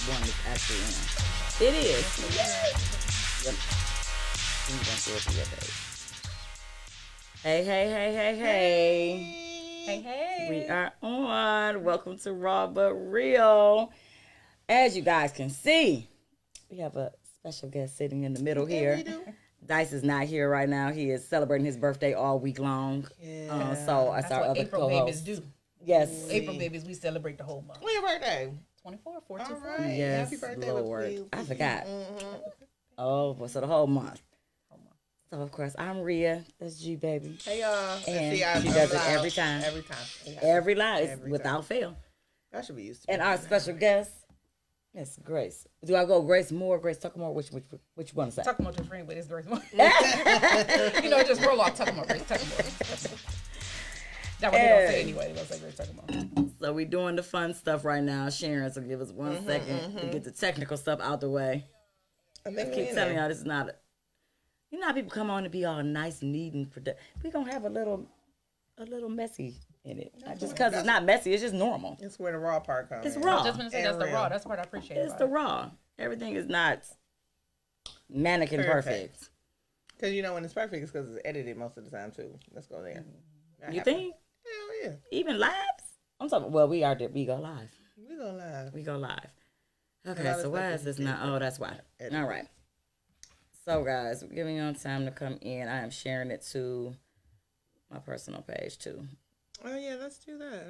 one is actually in. It is. Yep. Hey, hey, hey, hey, hey. Hey, hey. We are on. Welcome to Raw But Real. As you guys can see, we have a special guest sitting in the middle here. We do. Dice is not here right now. He is celebrating his birthday all week long. Yeah. So That's our what other April co-host. babies do. Yes. April babies, we celebrate the whole month. When your birthday? 24, 14, All right. Yes, Happy birthday, Lord. I forgot. Mm-hmm. Oh, well, so the whole month. So, of course, I'm Rhea. That's G, baby. Hey, y'all. And see, she does it every time. Every time. Every live, Every without fail. I should be used to And our special guest, Miss Grace. Do I go Grace Moore, Grace Tuckamore? Which you want to say? Tuckamore to friend, but it's Grace Moore. Just roll off Tuckamore, Grace Tuckamore. That's what they're going to say anyway. They're going to say Grace Tuckamore. So we're doing the fun stuff right now. Sharon, so give us one second to get the technical stuff out the way. I keep telling y'all this is not... You know how people come on to be all nice, neat, and productive. We're going to have a little messy in it. Just because it's not messy, it's just normal. It's where the raw part comes It's in. raw. I was just going to say that's the raw. That's what I appreciate. It's the raw. Everything is not mannequin perfect. Because you know when it's perfect, it's because it's edited most of the time too. Let's go there. You think? Hell yeah. Even lives? I'm talking. Well, we go live. We go live. We go live. Okay, so why is this not? Oh, that's why. All right. So, guys, we're giving y'all time to come in. I am sharing it to my personal page too. Oh yeah, let's do that.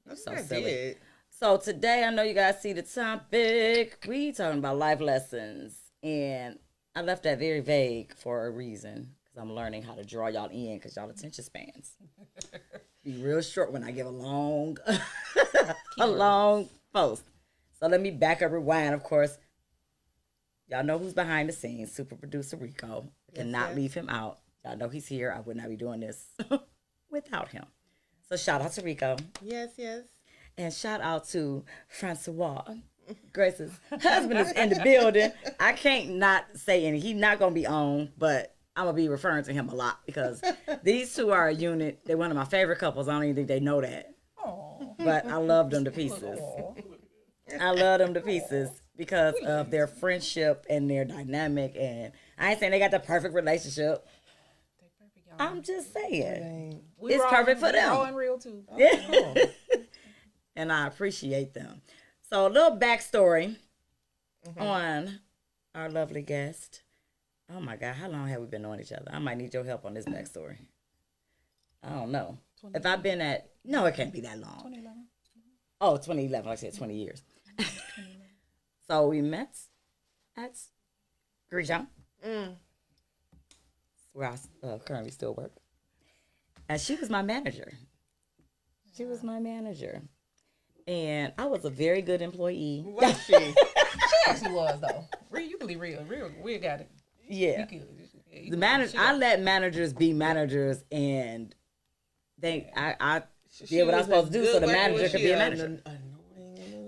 That's So so silly. silly. So today, I know you guys see the topic. We talking about life lessons, and I left that very vague for a reason because I'm learning how to draw y'all in because y'all attention spans be real short when I give a long, a long post. So let me back up, rewind. Of course, y'all know who's behind the scenes. Super producer Rico. Cannot leave him out. Y'all know he's here. I would not be doing this without him. So shout out to Rico. Yes, yes. And shout out to Francois. Grace's husband is in the building. I can't not say any. He's not going to be on, but I'm going to be referring to him a lot because these two are a unit. They're one of my favorite couples. I don't even think they know that. Aww. But I love them to pieces. I love them to pieces because of their friendship and their dynamic. And I ain't saying they got the perfect relationship. I'm just saying. It's perfect for them. Raw and real too. Yeah. And I appreciate them. So a little backstory on our lovely guest. Oh my God, how long have we been knowing each other? I might need your help on this backstory. I don't know. If I've been no, it can't be that long. 2011. Oh, 2011, like I said, 20 years. So we met at Grisham, where I currently still work. And she was my manager. She was my manager. And I was a very good employee. Was she? She actually was, though. Real, you believe real. We got it. Yeah. You The manager, I let managers be managers, and I did what I was supposed to do, so the manager could be a manager.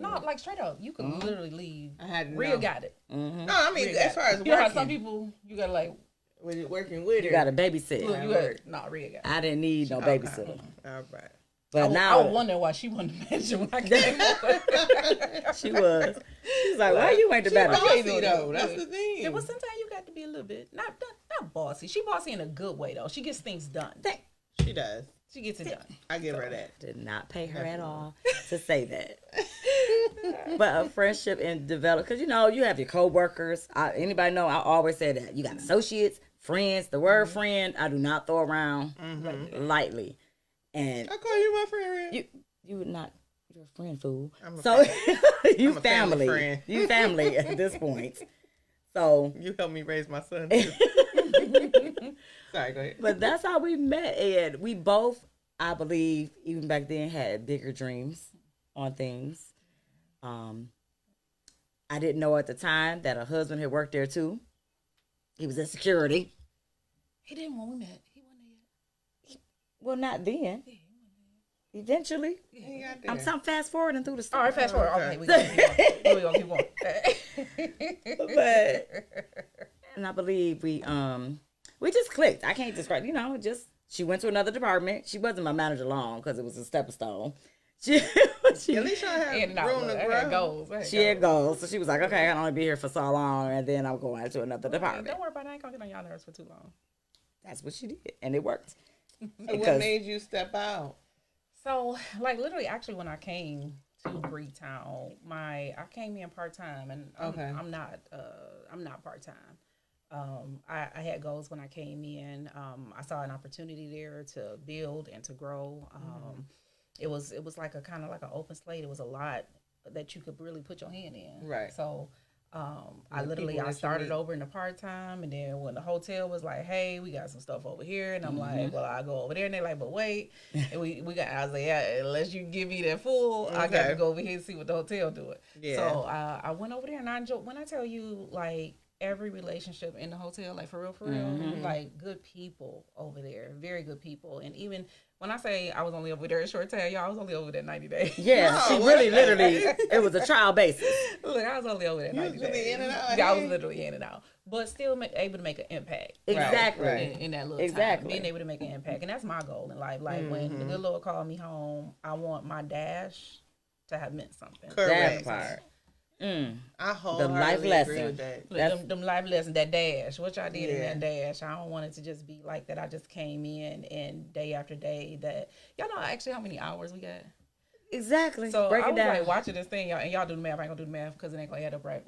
No, like straight up, you could literally leave. I had to Real know. got it. Mm-hmm. No, I mean Real as got far it. as You know how working, some people you gotta like. when you're working with her, You got to babysit. Look, you got no Real got it. I didn't need no babysitter. All right. But I now was wondering why she wasn't the manager when I came over. she was. She was like, "Why you ain't the She manager?" bossy though. That's the thing. Yeah, but sometimes you got to be a little bit not bossy. She bossy in a good way though. She gets things done. She does. She gets it done. I give her that. Did not pay her at all to say that. But a friendship and develop, because you have your coworkers. Anybody know? I always say that you got associates, friends. The word friend I do not throw around lightly. And I call you my friend. you would not. You're a friend, fool. I'm a So you I'm a family friend. You family at this point. So You helped me raise my son. Too. Sorry, go ahead. But that's how we met, and we both, I believe, even back then, had bigger dreams on things. I didn't know at the time that her husband had worked there too. He was in security. He didn't when we met. He wasn't there yet. Well, not then. Eventually. I'm fast forwarding through the story. All right, fast forward. Okay, we gonna keep going. But and I believe we just clicked. I can't describe, she went to another department. She wasn't my manager long because it was a stepping stone. She, At least y'all have In and out. room Look, to I had grow. goals. I had she had goals. So she was like, okay, I can only be here for so long, and then I'm going to another department. Don't worry about it. I ain't gonna get on y'all nerves for too long. That's what she did, and it worked. So Because- what made you step out? So, like, literally, actually, when I came to Greektown, I came in part time, and I'm not part time. I had goals when I came in. I saw an opportunity there to build and to grow. It was like a kind of like an open slate. It was a lot that you could really put your hand in. Right. So I started over in the part time, and then when the hotel was like, "Hey, we got some stuff over here," and I'm like, "Well, I go over there," and they're like, "But wait," and we got. I was like, "Yeah, unless you give me that full, I got to go over here and see what the hotel doing." Yeah. So I went over there, and I enjoyed. When I tell you, like, every relationship in the hotel, like for real, like good people over there, very good people, and even. When I say I was only over there a short time, y'all, I was only over there 90 days. Yeah, she really, literally, it was a trial basis. Look, I was only over there 90 days. Really in and out. Yeah, I was literally in and out. But still able to make an impact. Exactly. Right. In that little time. Being able to make an impact. And that's my goal in life. Like, when the good Lord called me home, I want my dash to have meant something. Correct. That part. I wholeheartedly life agree with lesson. that. Them life lessons, that dash, what y'all did in that dash. I don't want it to just be like that. I just came in and day after day that, y'all know actually how many hours we got? Exactly. So Break I it was down. like watching this thing, y'all, and y'all do the math. I ain't gonna do the math because it ain't gonna add up right.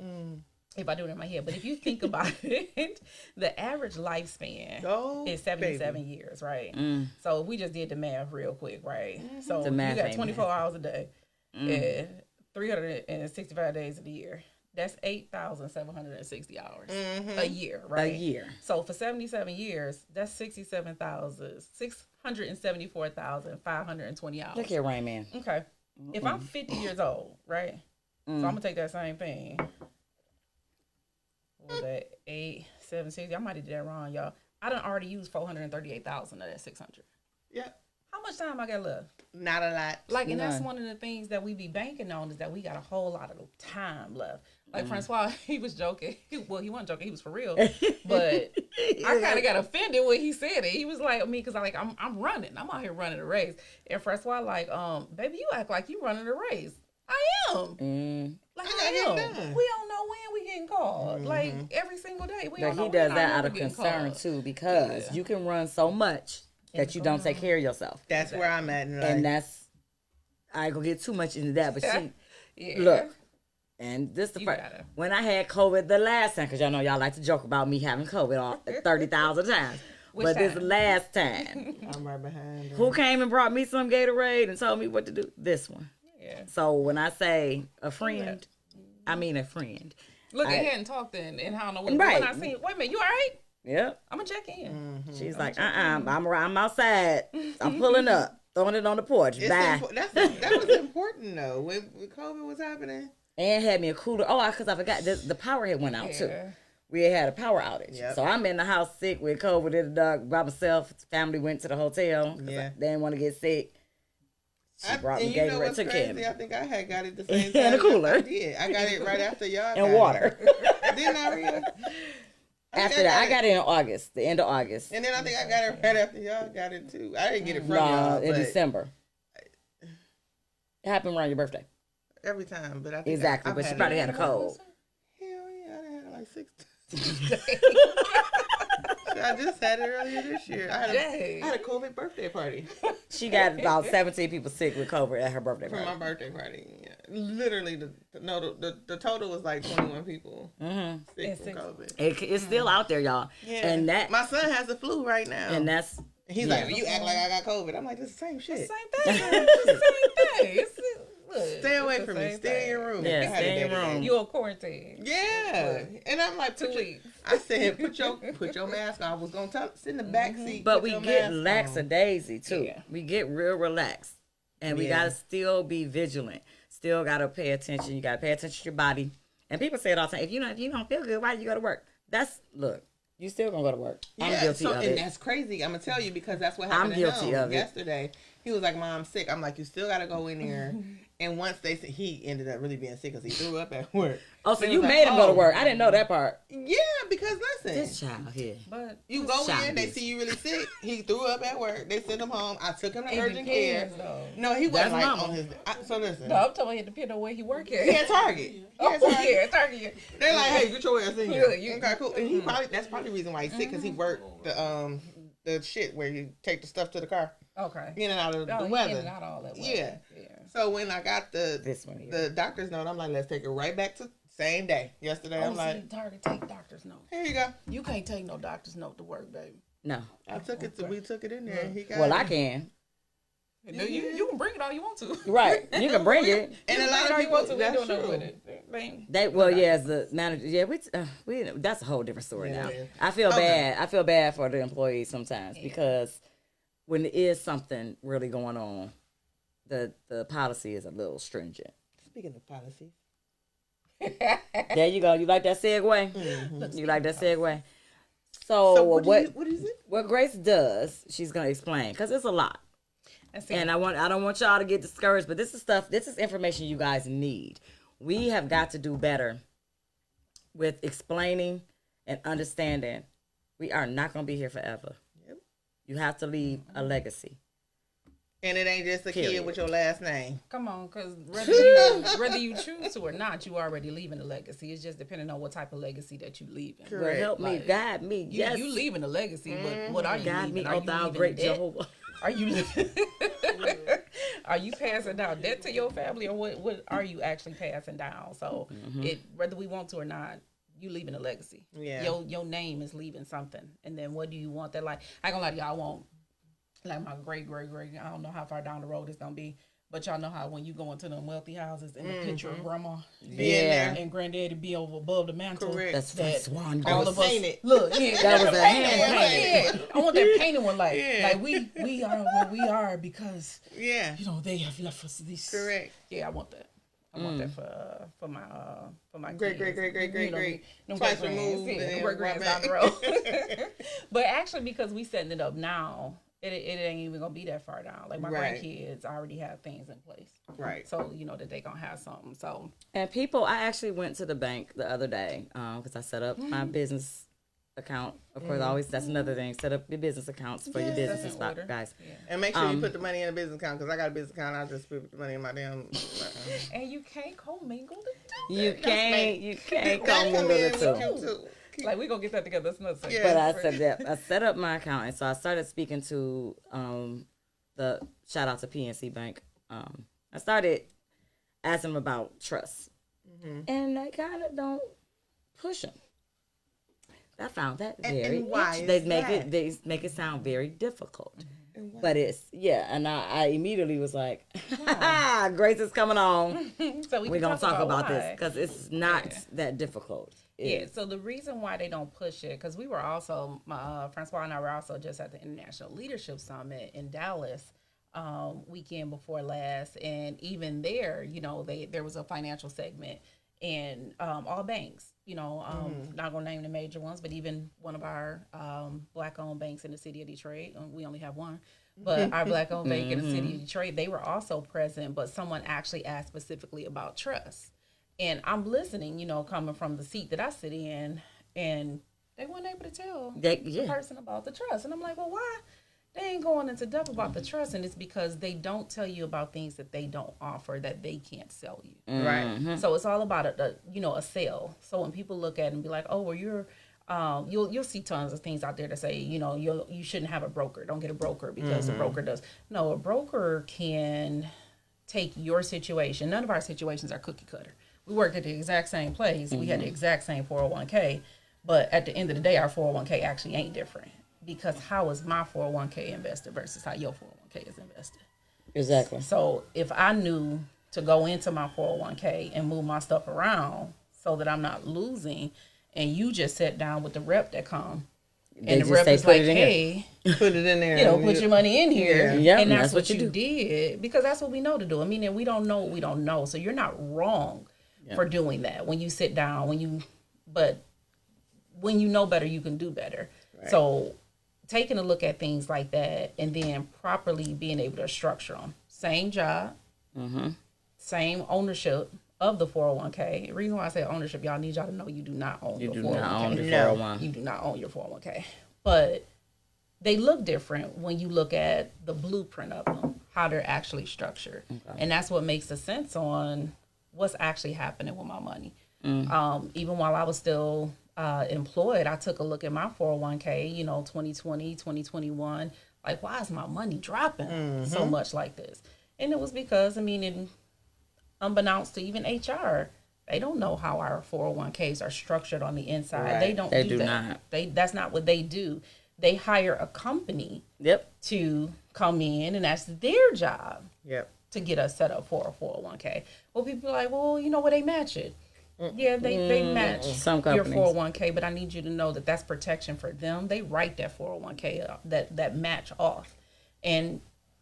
If I do it in my head. But if you think about it, the average lifespan is 77 years, right? So we just did the math real quick, right? So The you math got ain't 24 math. hours a day, and 365 days of the year. That's 8,760 hours a year, right? A year. So for 77 years, that's 674,520 hours. Look here, Rain Man. Okay. If I'm 50 years old, right? So I'm gonna take that same thing. What was that? 8, 7, 6. I might have did that wrong, y'all. I done already used 438,000 of that 600. Yeah. How much time I got left? Not a lot. Like, and that's None. one of the things that we be banking on is that we got a whole lot of time left. Like Francois, he was joking. Well, he wasn't joking. He was for real. But I kind of got offended when he said it. He was like, me, because I'm running. I'm out here running a race. And Francois like, baby, you act like you running a race. I am. Like, I am. We don't know when we getting called. Like, every single day. We But don't know he when does our that number out of getting concern called. too, because you can run so much that you don't take care of yourself. That's where I'm at in life. And that's, I ain't gonna get too much into that, but she, Yeah. look, and this the You first, gotta. when I had COVID the last time, because y'all know y'all like to joke about me having COVID all 30,000 times. Which But this time? last time, I'm right behind her. who came and brought me some Gatorade and told me what to do? This one. Yeah. So when I say a friend, I mean a friend. Look, I hadn't talked in how long. Right. When I seen, wait a minute, you all right? Yep. I'm gonna check in. She's like, I'm outside. I'm pulling up, throwing it on the porch. It's Bye. that was important though. When COVID was happening. And had me a cooler. Oh, because I forgot the power had went out too. We had a power outage. Yep. So I'm in the house sick with COVID in the dark by myself. Family went to the hotel. Yeah. They didn't want to get sick. She brought me and you know Gatorade, what's took care of crazy? me. I think I had got it the same time. And a cooler. I did. I got it right after y'all. And got water. It. Didn't I, Rhea? After that, I got it in August, the end of August. And then I think I got it right after y'all got it too. I didn't get it from No, y'all, in but December. It happened around your birthday. every time. But I think Exactly, I've but she had probably it. had a cold. Hell yeah, I done had it like 6 times. I just had it earlier this year. I had a COVID birthday party She got about 17 people sick with COVID at her birthday for party. my birthday party. Yeah. Literally, the total was like 21 people sick from COVID. It's still out there, y'all. Yeah. And that, My son has the flu right now. and that's, He's like, you act like I got COVID. I'm like, it's the same shit. Same thing. It's the same thing. Look, Stay away it's the from me. same Stay in thing. your room. Yeah, I had stay a in your day room. today. You on quarantine? Yeah. And I'm like, 2 weeks. I said, put your mask on. I was gonna sit in the back seat. but put we your get mask on. lackadaisy too. Yeah. We get real relaxed. And we Yeah. gotta still be vigilant. Still gotta pay attention. You gotta pay attention to your body. And people say it all the time. If you don't feel good, why do you go to work? Look, you still gonna go to work. I'm guilty of and it. that's crazy. I'm gonna tell you because that's what happened I'm guilty to him of it. yesterday. He was like, "Mom, I'm sick." I'm like, "You still gotta go in there And once they said he ended up really being sick because he threw up at work. Oh, so you made him go to work. I didn't know that part. Yeah, because listen. This child here. But you go in, they see you really sick. He threw up at work. They sent him home. I took him to urgent care. Though. No, he wasn't like on his. So listen. No, I'm talking about it depends on where he work at. He at Target. Target. They're like, hey, get your ass in here. You, okay, cool. And that's probably the reason why he's sick because he worked the shit where you take the stuff to the car. Okay. In and out of the weather. In and out all that weather. Yeah. So when I got the doctor's note, I'm like, let's take it right back to same day. Yesterday, I'm like, Target take doctor's note. Here you go. You can't take no doctor's note to work, baby. No. We took it in there. He got I can. No, you can bring it all you want to. Right. You can bring it. And a lot of people, that's true. With it. As the manager, we that's a whole different story now. I feel bad. I feel bad for the employees sometimes because when there is something really going on, the policy is a little stringent. Speaking of policies. There you go. You like that segue? Mm-hmm. You like that segue? So what is it? What Grace does, she's gonna explain because it's a lot. And I don't want y'all to get discouraged, but this is information you guys need. We have got to do better with explaining and understanding. We are not going to be here forever. Yep. You have to leave a legacy. And it ain't just a kid with your last name. Come on, because whether you choose to or not, you already leaving a legacy. It's just depending on what type of legacy that you leaving. Correct. Help me, guide me. Yes. You leaving a legacy, but what are you guide leaving? Me, oh thou great Jehovah. Are you living? Are you passing down debt to your family, or what are you actually passing down? So whether we want to or not, you leaving a legacy. Yeah. Your name is leaving something. And then what do you want that, like, I ain't gonna lie to y'all, I want like my great, I don't know how far down the road it's gonna be, but y'all know how when you go into them wealthy houses and the picture of grandma being there and granddaddy be above the mantle. Correct. That's that Swan. All of us painted. Look, that was a hand painted. I want that painted one, like we are where we are because they have left us this. Correct. Yeah, I want that. I want that for my great. Twice removed. Great grands down the road. But actually, because we setting it up now, it ain't even gonna be that far down. Like my grandkids already have things in place, right? So you know that they gonna have something. So and people, I actually went to the bank the other day because I set up my business account. Of course, always that's another thing. Set up your business accounts for your business guys. Yeah. And make sure you put the money in a business account because I got a business account. I just put the money in my damn. And you can't commingle the two. You can't commingle the two. Like we gonna get that together. That's another thing. But I said that I set up my account, and so I started speaking to the shout out to PNC Bank. I started asking them about trust, and they kind of don't push them. I found that very. And why they make it sound very difficult. But it's and I immediately was like, Grace is coming on. So we're gonna talk about this because it's not that difficult. Yeah, so the reason why they don't push it, because we were also, Francois and I were also just at the International Leadership Summit in Dallas weekend before last, and even there, there was a financial segment, and all banks, not gonna name the major ones, but even one of our Black-owned banks in the city of Detroit, we only have one, but our Black-owned bank in the city of Detroit, they were also present, but someone actually asked specifically about trust. And I'm listening, coming from the seat that I sit in, and they weren't able to tell the person about the trust. And I'm like, well, why? They ain't going into depth about the trust, and it's because they don't tell you about things that they don't offer that they can't sell you. Right. So it's all about a sale. So when people look at it and be like, oh, well, you're, you'll see tons of things out there that say, you shouldn't have a broker. Don't get a broker because the broker does. No, a broker can take your situation. None of our situations are cookie cutter. We worked at the exact same place. We had the exact same 401k, but at the end of the day, our 401k actually ain't different because how is my 401k invested versus how your 401k is invested? Exactly. So if I knew to go into my 401k and move my stuff around so that I'm not losing, and you just sat down with the rep that come, and the rep is like, hey, put it in there. Put your money in here. Yeah. And that's what you did because that's what we know to do. I mean, and we don't know what we don't know. So you're not wrong for doing that when you sit down, but when you know better, you can do better. Right. So taking a look at things like that and then properly being able to structure them. Same job, same ownership of the 401k. The reason why I say ownership, y'all need y'all to know you do not own your 401k. You do not own your 401k. You do not own your 401k. But they look different when you look at the blueprint of them, how they're actually structured. Okay. And that's what makes the sense on what's actually happening with my money. Even while I was still employed, I took a look at my 401k, 2020, 2021. Like, why is my money dropping so much like this? And it was because, unbeknownst to even HR, they don't know how our 401ks are structured on the inside. Right. They don't do that. That's not what they do. They hire a company to come in, and that's their job to get us set up for a 401k. Well, people are like, well, they match it. Yeah, they match some companies. Your 401k, but I need you to know that that's protection for them. They write that 401k that match off. And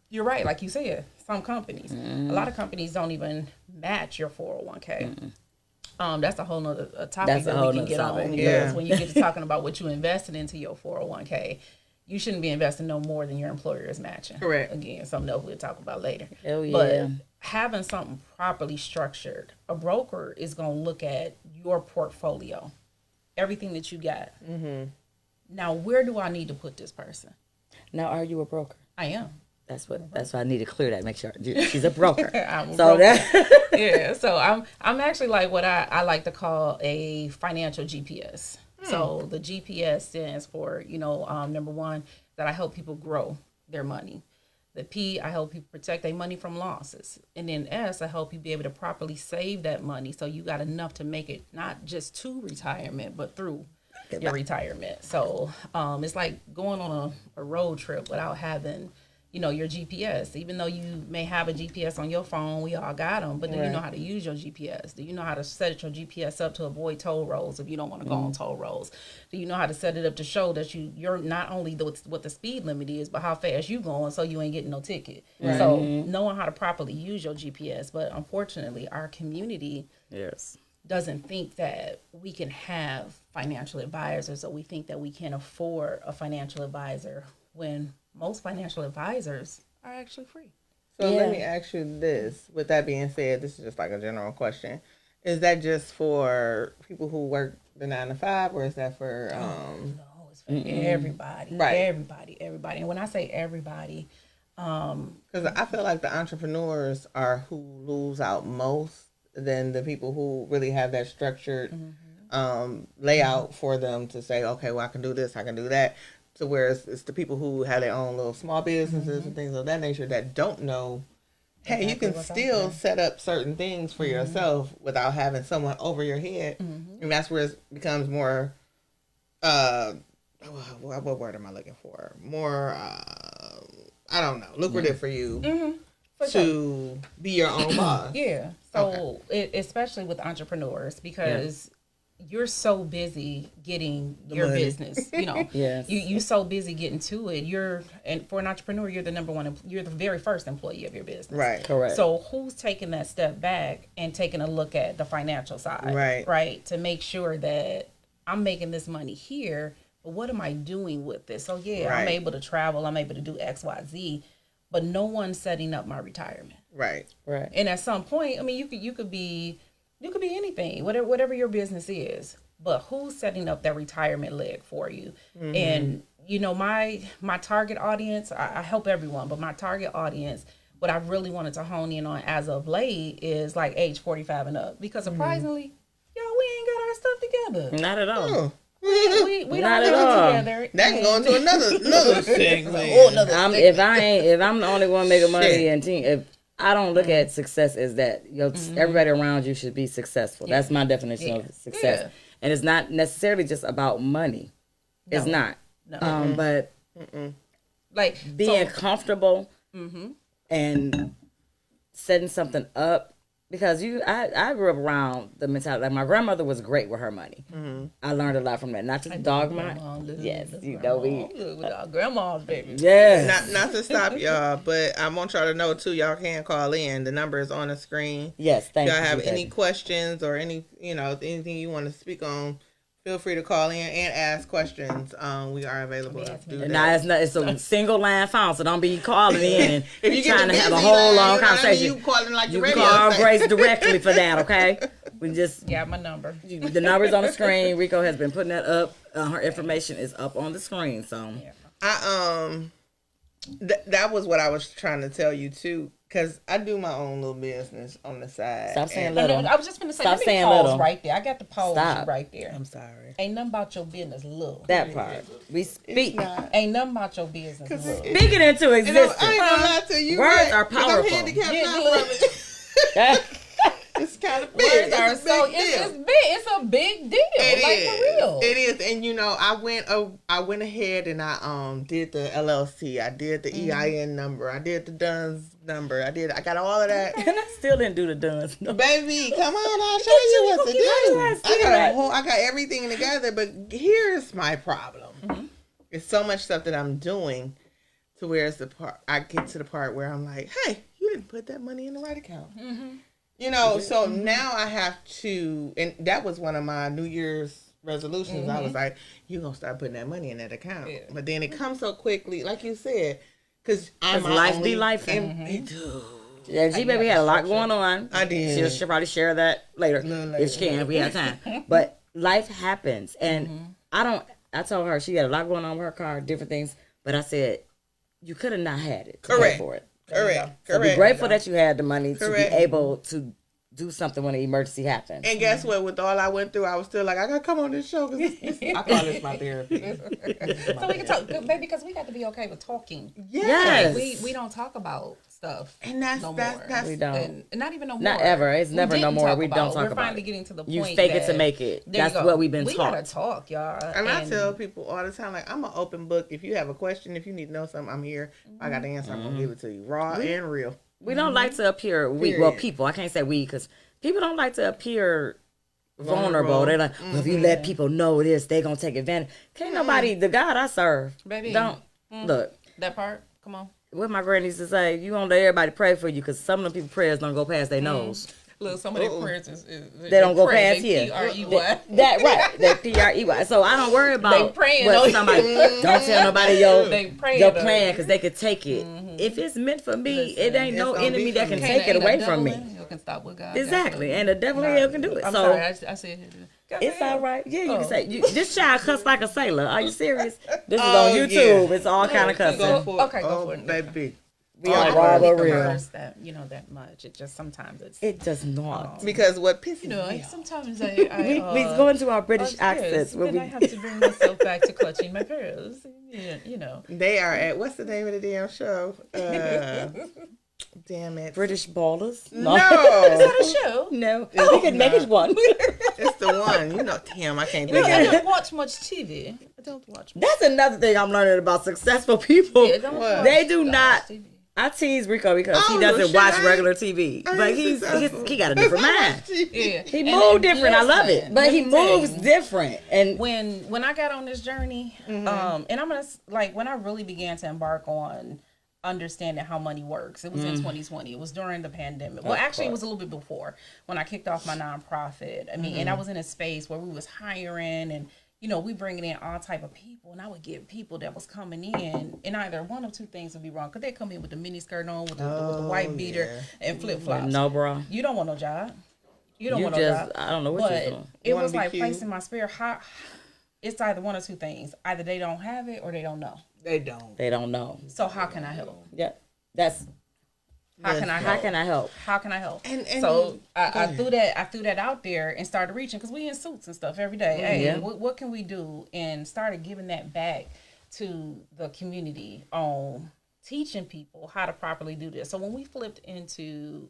you're right, like you said, some companies. A lot of companies don't even match your 401k. That's a whole nother topic that we can get on. Because when you get to talking about what you invested into your 401k, you shouldn't be investing no more than your employer is matching. Correct. Again, something else we'll talk about later. Oh, yeah. But having something properly structured, a broker is going to look at your portfolio, everything that you got. Now, where do I need to put this person? Now, are you a broker? I am. That's why I need to clear that. Make sure she's a broker. I'm a broker. So I'm actually like what I like to call a financial GPS. So the GPS stands for number one, that I help people grow their money. The P, I help people protect their money from losses. And then S, I help you be able to properly save that money so you got enough to make it not just to retirement, but through your retirement. So it's like going on a road trip without having your GPS. Even though you may have a GPS on your phone, we all got them, but do you know how to use your GPS? Do you know how to set your GPS up to avoid toll roads if you don't want to go on toll roads? Do you know how to set it up to show that you're not only what the speed limit is, but how fast you going so you ain't getting no ticket? So knowing how to properly use your GPS. But unfortunately, our community doesn't think that we can have financial advisors, or we think that we can afford a financial advisor when most financial advisors are actually free. So let me ask you this. With that being said, this is just like a general question. Is that just for people who work the 9 to 5, or is that for no, it's for everybody. Right. Everybody. And when I say everybody, because I feel like the entrepreneurs are who lose out most than the people who really have that structured layout for them to say, okay, well, I can do this, I can do that. So whereas it's the people who have their own little small businesses and things of that nature that don't know, hey, you can still set up certain things for yourself without having someone over your head. And that's where it becomes more, what word am I looking for? More, I don't know, lucrative for you to be your own boss. So especially with entrepreneurs, because you're so busy getting your business, you so busy getting to it. And for an entrepreneur, you're the number one, you're the very first employee of your business. Right. Correct. So who's taking that step back and taking a look at the financial side, right? To make sure that I'm making this money here, but what am I doing with this? So I'm able to travel, I'm able to do X, Y, Z, but no one's setting up my retirement. Right. And at some point, you could be anything, whatever your business is, but who's setting up that retirement leg for you? And my target audience, I help everyone, but my target audience, what I really wanted to hone in on as of late is like age 45 and up, because surprisingly, y'all, we ain't got our stuff together. Not at all. Oh. We don't have it together. That can go into another segment. If I'm the only one making money and if I don't look at success as that. Everybody around you should be successful. That's my definition of success. And it's not necessarily just about money. No. It's not. No. But like being comfortable and setting something up. Because I grew up around the mentality. Like, my grandmother was great with her money. I learned a lot from that. Not just dogma. Yes, we with our grandmas, baby. Yes. Not to stop y'all, but I want y'all to know too. Y'all can call in. The number is on the screen. Yes, thank you. If y'all have any questions or any anything you want to speak on, Feel free to call in and ask questions. We are available to do that. Now it's a single line phone, so don't be calling in and If you get trying the to have a busy whole line, long you know what I mean? conversation. You calling like You the can radio call station. Grace directly for that, okay? We just Got my number. the number's on the screen. Rico has been putting that up. Her information is up on the screen, so That was what I was trying to tell you too, because I do my own little business on the side. stop saying And- little. I was just gonna say, Stop let me saying pause little. right there. I got to pause Stop. you right there. I'm sorry. Ain't nothing about your business, little. That part. We speak. Ain't nothing about your business, little. Speak it into And I existence. ain't gonna lie to you. Words right, are 'cause powerful. I'm handicapped Yeah, now look. from it. It's kind of big. Words It's are a so big it's deal. big. It's a big deal. Like for real. It is, and you know, I went ahead and I did the LLC, I did the EIN number, I did the DUNS number, I got all of that. And I still didn't do the done. No. Baby, come on, I'll show you what to do. that. I got everything together, but here's my problem. It's so much stuff that I'm doing to where it's the part I get to the part where I'm like, hey, you didn't put that money in the right account. You know, so now I have to, and that was one of my New Year's resolutions. I was like, you're going to start putting that money in that account. Yeah. But then it comes so quickly, like you said, because life be life. Yeah, G-Baby had a lot going on. I did. She'll probably share that later. If she can, if we have time. But life happens. And I told her she had a lot going on with her car, different things. But I said, you could have not had it. Correct. For it. Correct. So be grateful that you had the money to be able to do something when an emergency happens. And guess what? With all I went through, I was still like, I got to come on this show because I call this my therapy. So we can talk, baby, because we got to be okay with talking. Yes. We don't talk about stuff. And that's we don't. And not even no more. Not ever. It's never no more. We don't talk We're about finally it. getting to the point. You fake it to make it. That's what we've been we taught. We gotta talk, y'all. And I tell people all the time, like, I'm an open book. If you have a question, if you need to know something, I'm here. I got the answer. I'm going to give it to you. Raw and real. We don't like to appear weak. Well, people. I can't say we because people don't like to appear vulnerable. They're like, well, if you let people know this, they're going to take advantage. Can't nobody, the God I serve, baby, don't. Look. That part, come on. What my granny used to say, you don't let everybody pray for you because some of them people prayers don't go past their nose. Look, some of their prayers they don't go past here. P-R-E-Y. That right. That P-R-E-Y. So I don't worry about they praying what somebody. Don't tell nobody your plan because they could take it. If it's meant for me, it ain't no enemy that can take it away from me. You can stop with God. Exactly, and the devil in hell can do it. I'm so sorry, I said it's all right. Yeah, you can say this child cuss like a sailor. Are you serious? This is on YouTube. It's all kind of cussing. Go for it. Baby. We are RawbutReal. That that much. It just sometimes it does not because what pisses me off. Sometimes we go into our British accents. Then I have to bring myself back to clutching my pearls. You know. They are at what's the name of the damn show? Damn it. British Ballers? No. Is that a show? No. We could make it one. It's the one. You know, damn, I can't think of I it. don't watch much TV. I don't watch much. That's another thing I'm learning about successful people. Yeah, they do not. I tease Rico because he doesn't watch regular TV. But he got a different mind. Yeah. He moves different. I love it. But he moves different. And when I got on this journey, and I'm gonna when I really began to embark on understanding how money works. It was in 2020. It was during the pandemic. Well, actually, it was a little bit before when I kicked off my nonprofit. I mean, and I was in a space where we was hiring and, we bringing in all type of people. And I would get people that was coming in and either one of two things would be wrong. Because they come in with the mini skirt on, with the white beater and flip-flops. No, bro. You don't want no job. You don't want no job. I don't know what you're doing. It was like placing my spirit. It's either one or two things. Either they don't have it or they don't know. They don't. They don't know. So how can I help? Yeah, that's. How can I help? How can I help? How can I help? And so I threw that out there and started reaching because we in suits and stuff every day. Hey, what can we do? And started giving that back to the community on teaching people how to properly do this. So when we flipped into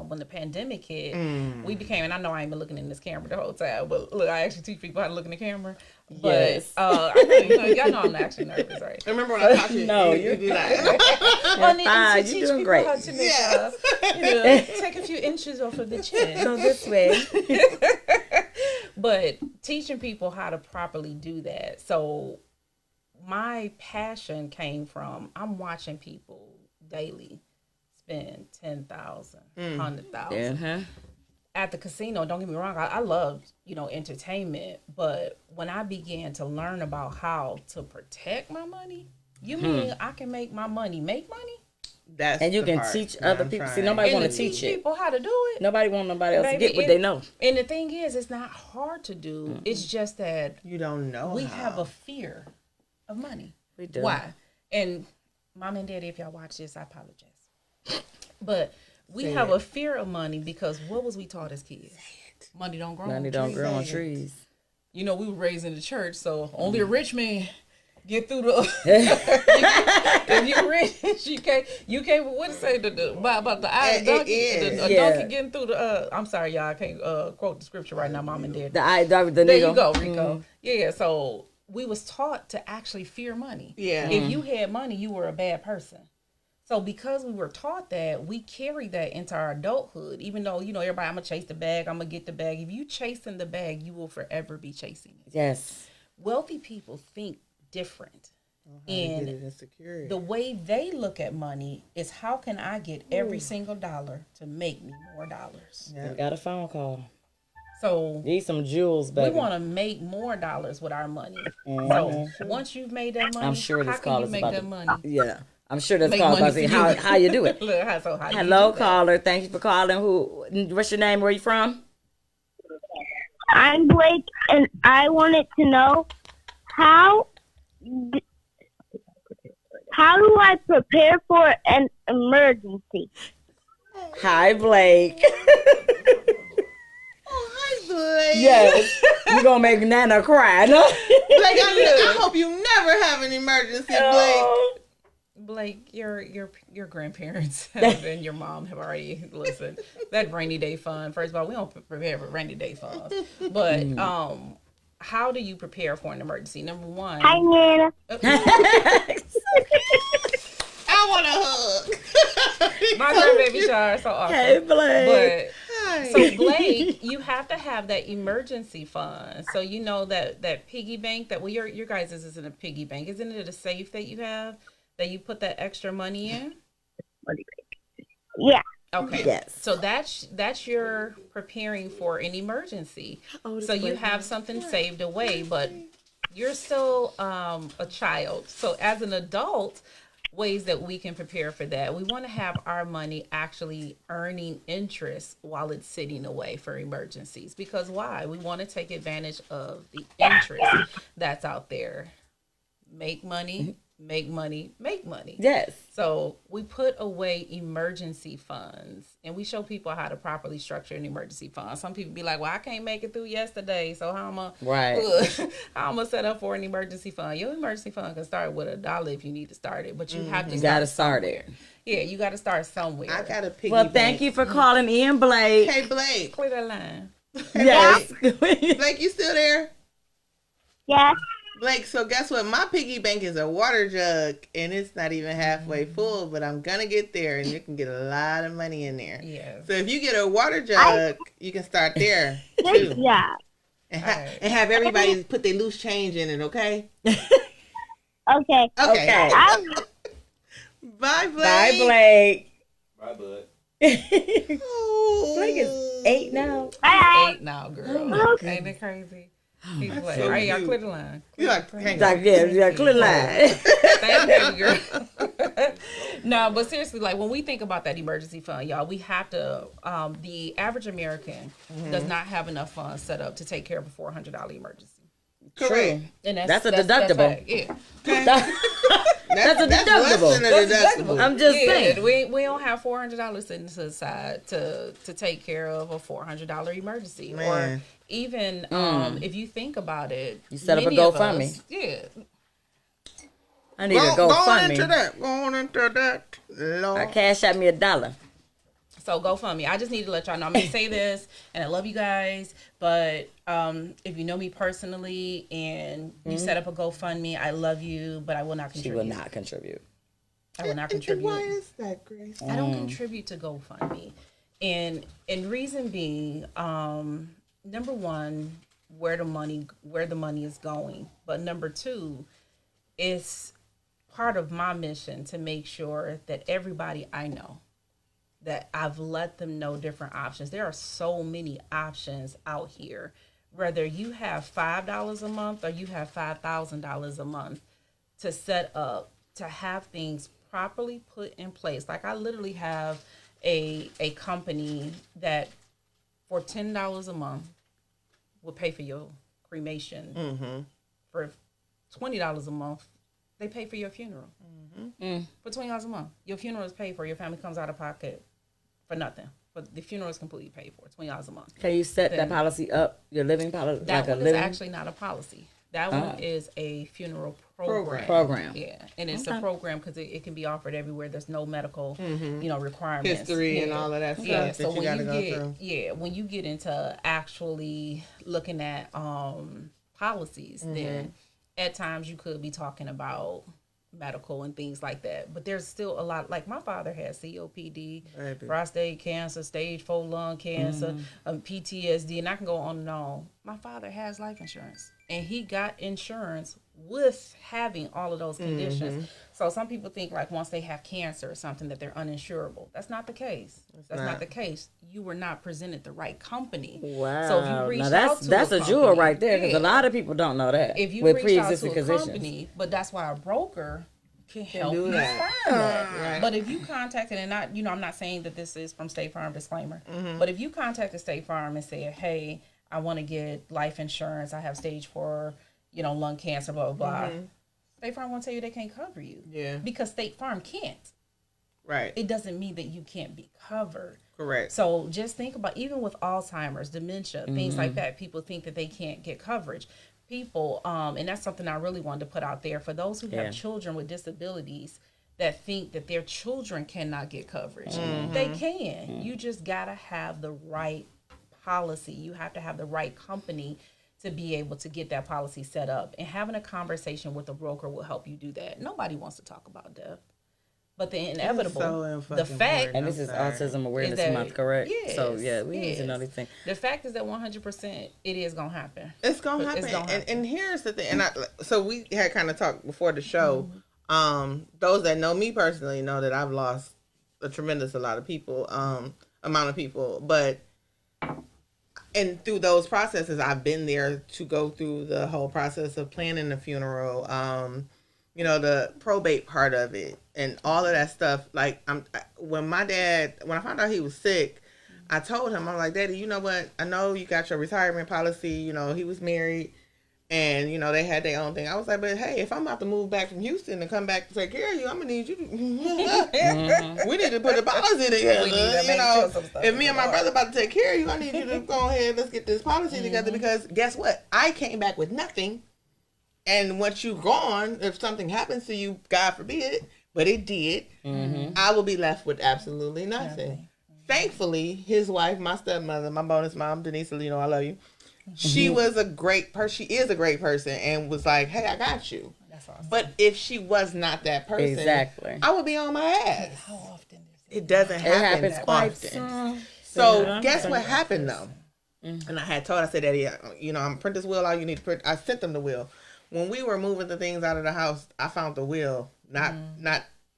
when the pandemic hit, we became, and I know I ain't been looking in this camera the whole time, but look, I actually teach people how to look in the camera. But I know, y'all know I'm actually nervous, right? I remember when I talked to you. No, you do that. I you're doing great. How to make, take a few inches off of the chin. So this way. But teaching people how to properly do that. So my passion came from I'm watching people daily spend $10,000, $100,000 at the casino, don't get me wrong, I love, entertainment. But when I began to learn about how to protect my money, you mean I can make my money make money? And you can teach other people. See, nobody want to teach it. People how to do it. Nobody want nobody else to get what they know. And the thing is, it's not hard to do. It's just that you don't know. We have a fear of money. We do. Why? And mom and daddy, if y'all watch this, I apologize. But we have a fear of money because what was we taught as kids? Money don't grow on trees. Money don't grow on trees. We were raised in the church, so only a rich man get through the. If you're rich, you can't. What say about the eye donkey? A donkey getting through the. I'm sorry, y'all. I can't quote the scripture right now, mom and dad. The eye donkey. There you go, Rico. Yeah. So we was taught to actually fear money. Yeah. If you had money, you were a bad person. So because we were taught that, we carry that into our adulthood. Even though, everybody, I'm going to chase the bag, I'm going to get the bag. If you chasing the bag, you will forever be chasing it. Yes. Wealthy people think different. And the way they look at money is how can I get every single dollar to make me more dollars? Yeah. Got a phone call. So need some jewels, baby. We want to make more dollars with our money. So once you've made that money, I'm sure how can you make that money? Yeah. I'm sure that's called about how you do it. Hello, caller. Thank you for calling. What's your name? Where are you from? I'm Blake, and I wanted to know how do I prepare for an emergency? Hi, Blake. Hi, Blake. Yes. You're going to make Nana cry, no? Blake, I hope you never have an emergency, Blake. Blake, your grandparents and your mom have already listened. That rainy day fund. First of all, we don't prepare for rainy day funds. But how do you prepare for an emergency? Number one. Hi, Nana. I want a hug. My grandbaby shower is so awesome. Hey, Blake. So Blake, you have to have that emergency fund. So you know that piggy bank that your guys' isn't a piggy bank. Isn't it a safe that you have? That you put that extra money in? Yeah. Okay. Yes. So that's your preparing for an emergency. So you have something saved away, but you're still a child. So as an adult, ways that we can prepare for that, we want to have our money actually earning interest while it's sitting away for emergencies. Because why? We want to take advantage of the interest that's out there. Make money. Make money, make money. Yes. So we put away emergency funds and we show people how to properly structure an emergency fund. Some people be like, well, I can't make it through yesterday. So how am I set up for an emergency fund? Your emergency fund can start with $1 if you need to start it, but you have to start it. Yeah, you got to start somewhere. I got a piggy bank. Thank you for calling in, Blake. Hey, Blake. Clear that line. Yes. Blake, you still there? Yeah. Blake, so guess what? My piggy bank is a water jug, and it's not even halfway full, but I'm going to get there, and you can get a lot of money in there. Yeah. So if you get a water jug, you can start there, too. Yeah. And have everybody put their loose change in it, okay? Okay. Okay. Bye, Blake. Bye, Blake. Bye, bud. Blake is 8 now. Bye. 8 now, girl. Ain't it crazy? He's like, all right, y'all clear the line. You're like, hang on. Yeah, clear the line. Thank you, girl. No, but seriously, like when we think about that emergency fund, y'all, we have to, the average American does not have enough funds set up to take care of a $400 emergency. Correct. And that's a deductible. Yeah. That's a deductible. Deductible. I'm just saying. We don't have $400 sitting to the side to take care of a $400 emergency. Man. Or even if you think about it, you set up a GoFundMe. Yeah. I need a GoFundMe. Going into that. I cash out me $1. So GoFundMe. I just need to let y'all know. I'm gonna say this, and I love you guys. But if you know me personally and you set up a GoFundMe, I love you, but I will not contribute. She will not contribute. I will not contribute. Why is that, Grace? I don't contribute to GoFundMe, and reason being, number one, where the money is going, but number two, it's part of my mission to make sure that everybody I know that I've let them know different options. There are so many options out here. Whether you have $5 a month or you have $5,000 a month to set up, to have things properly put in place. Like I literally have a company that for $10 a month will pay for your cremation. Mm-hmm. For $20 a month, they pay for your funeral. Mm-hmm. For $20 a month, your funeral is paid for. Your family comes out of pocket for nothing. But the funeral is completely paid for. $20 a month. Can you set that policy up? Your living policy, That like one a living? is actually not a policy. That one is a funeral program. Program. Yeah, and it's a program because it can be offered everywhere. There's no medical, requirements. History and all of that stuff Yeah, that so you got to go through. Yeah, when you get into actually looking at policies, then at times you could be talking about medical and things like that. But there's still a lot. Like my father had COPD, prostate cancer, stage 4 lung cancer, PTSD, and I can go on and on. My father has life insurance, and he got insurance with having all of those conditions. So some people think like once they have cancer or something that they're uninsurable. That's not the case. That's not the case. You were not presented the right company. Wow. So if you reached now out to that's a jewel company, right there, because a lot of people don't know that. if you with reach out pre-existing to a conditions. company, but that's why a broker can help do you that. find that. Right. But if you contacted, and not, I'm not saying that this is from State Farm, disclaimer, but if you contacted State Farm and said, hey, I want to get life insurance, I have stage 4, lung cancer, blah, blah, blah. State Farm won't tell you they can't cover you. Yeah. Because State Farm can't. Right. It doesn't mean that you can't be covered. Correct. So just think about, even with Alzheimer's, dementia, things like that, people think that they can't get coverage. People, and that's something I really wanted to put out there for those who have children with disabilities that think that their children cannot get coverage. They can. You just gotta have the right policy. You have to have the right company to be able to get that policy set up. And having a conversation with a broker will help you do that. Nobody wants to talk about death. But the inevitable, the fact, and this is Autism Awareness Month, correct? Yes, so we need to know these things. The fact is that 100% it is gonna happen. It's gonna happen. And here's the thing. And so we had kind of talked before the show. Those that know me personally know that I've lost a tremendous amount of people. But and through those processes, I've been there to go through the whole process of planning the funeral. The probate part of it and all of that stuff. Like when I found out he was sick, I told him, I'm like, Daddy, you know what? I know you got your retirement policy. He was married and, they had their own thing. I was like, but hey, if I'm about to move back from Houston to come back to take care of you, I'm going to need you to, we need to put a policy together. If me and my brother about to take care of you, I need you to go ahead, let's get this policy together, because guess what? I came back with nothing. And once you're gone, if something happens to you, God forbid, but it did, I will be left with absolutely nothing. Thankfully, his wife, my stepmother, my bonus mom, Denise Alino, I love you. She was a great person. She is a great person, and was like, hey, I got you. That's awesome. But if she was not that person, I would be on my ass. How often it doesn't happen? It happens quite often. So guess what happened, though? And I had told, I said, Daddy, I'm print this will out. You need to print. I sent them the will. When we were moving the things out of the house, I found the will. Not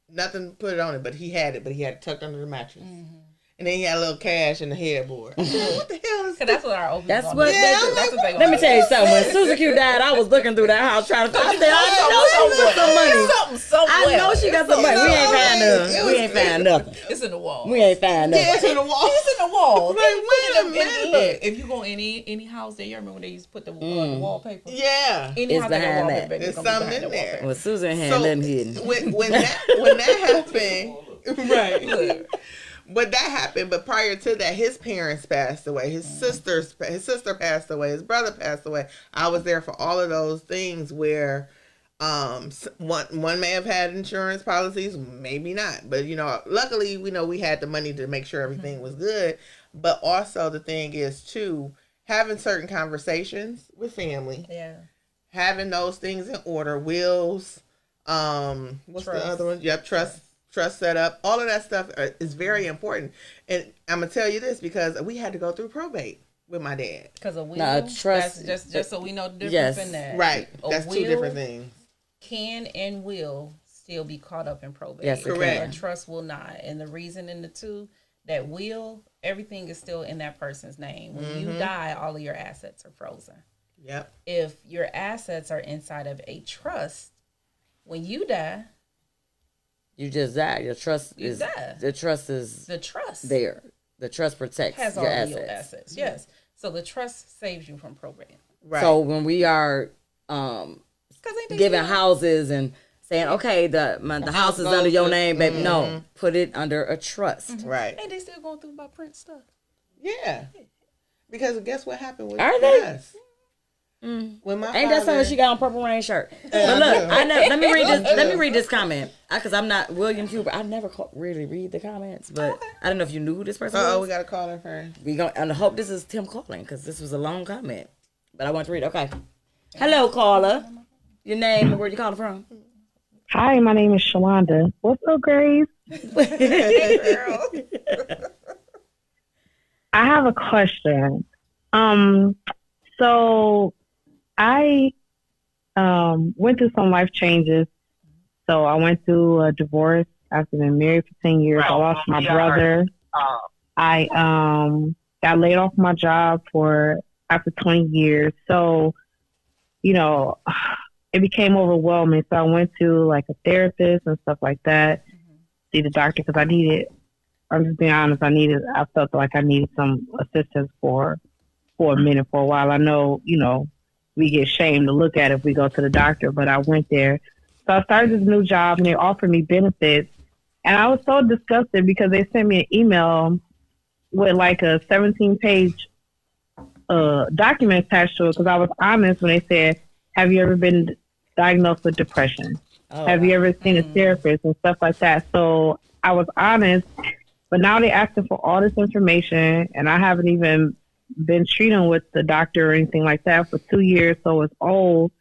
nothing put it on it, but he had it tucked under the mattress. And then he had a little cash in the headboard. What the hell is that? That's what our open. That's what they do. That's what they Let me tell you something. When Susan Q died, I was looking through that house trying to find. I said, I know she got some money. I know she got some money. We ain't found nothing. We ain't found nothing. It's in the wall. We ain't found nothing. It's in the wall. It's in the wall. Like, wait a minute. Look, if you go in any house there, you remember when they used to put the wallpaper? Yeah. Any It's house that behind got that. wallpaper, There's something in there. Well, Susan had nothing hidden. When that happened, right. But that happened. But prior to that, his parents passed away. His sister passed away. His brother passed away. I was there for all of those things where one may have had insurance policies, maybe not. But luckily, we had the money to make sure everything was good. But also the thing is too, having certain conversations with family. Yeah. Having those things in order, wills. What's the other one? Yep, trust set up. All of that stuff is very important. And I'm gonna tell you this because we had to go through probate with my dad. Because a will, trust. That's just so we know the difference in that. Right. That's two different things. Can and will still be caught up in probate. Yes, correct. A trust will not. And the reason in the two, that will, everything is still in that person's name. When you die, all of your assets are frozen. Yep. If your assets are inside of a trust, when you die, you just die. Your trust is die. The trust is there. The trust protects has your all assets. of your assets. Yes. So the trust saves you from probate. Right. So when we are giving houses and saying, okay, the house is under your name, baby. No, put it under a trust. Right. And they still going through about print stuff. Yeah. Because guess what happened with Are they? us? When my Ain't that something she got on Purple Rain shirt? But look, let me read this. Let me read this comment because I'm not William Huber. I never really read the comments, but I don't know if you knew who this person was. We gotta call her first. And I hope this is Tim calling because this was a long comment, but I want to read it. Okay. Hello, caller. Your name and where you calling from? Hi, my name is Shalonda. What's up, Grace? Hey, girl. I have a question. So I went through some life changes. So I went through a divorce after being married for 10 years. I lost my brother. I got laid off my job after 20 years. So, you know, it became overwhelming. So I went to like a therapist and stuff like that, see the doctor because I'm just being honest, I felt like I needed some assistance for a minute, for a while. I know, we get shamed to look at if we go to the doctor, but I went there. So I started this new job and they offered me benefits. And I was so disgusted because they sent me an email with like a 17-page document attached to it because I was honest when they said, have you ever been diagnosed with depression? Have you ever seen a therapist and stuff like that? So I was honest, but now they're asking for all this information and I haven't even been treating with the doctor or anything like that for 2 years, so it's old.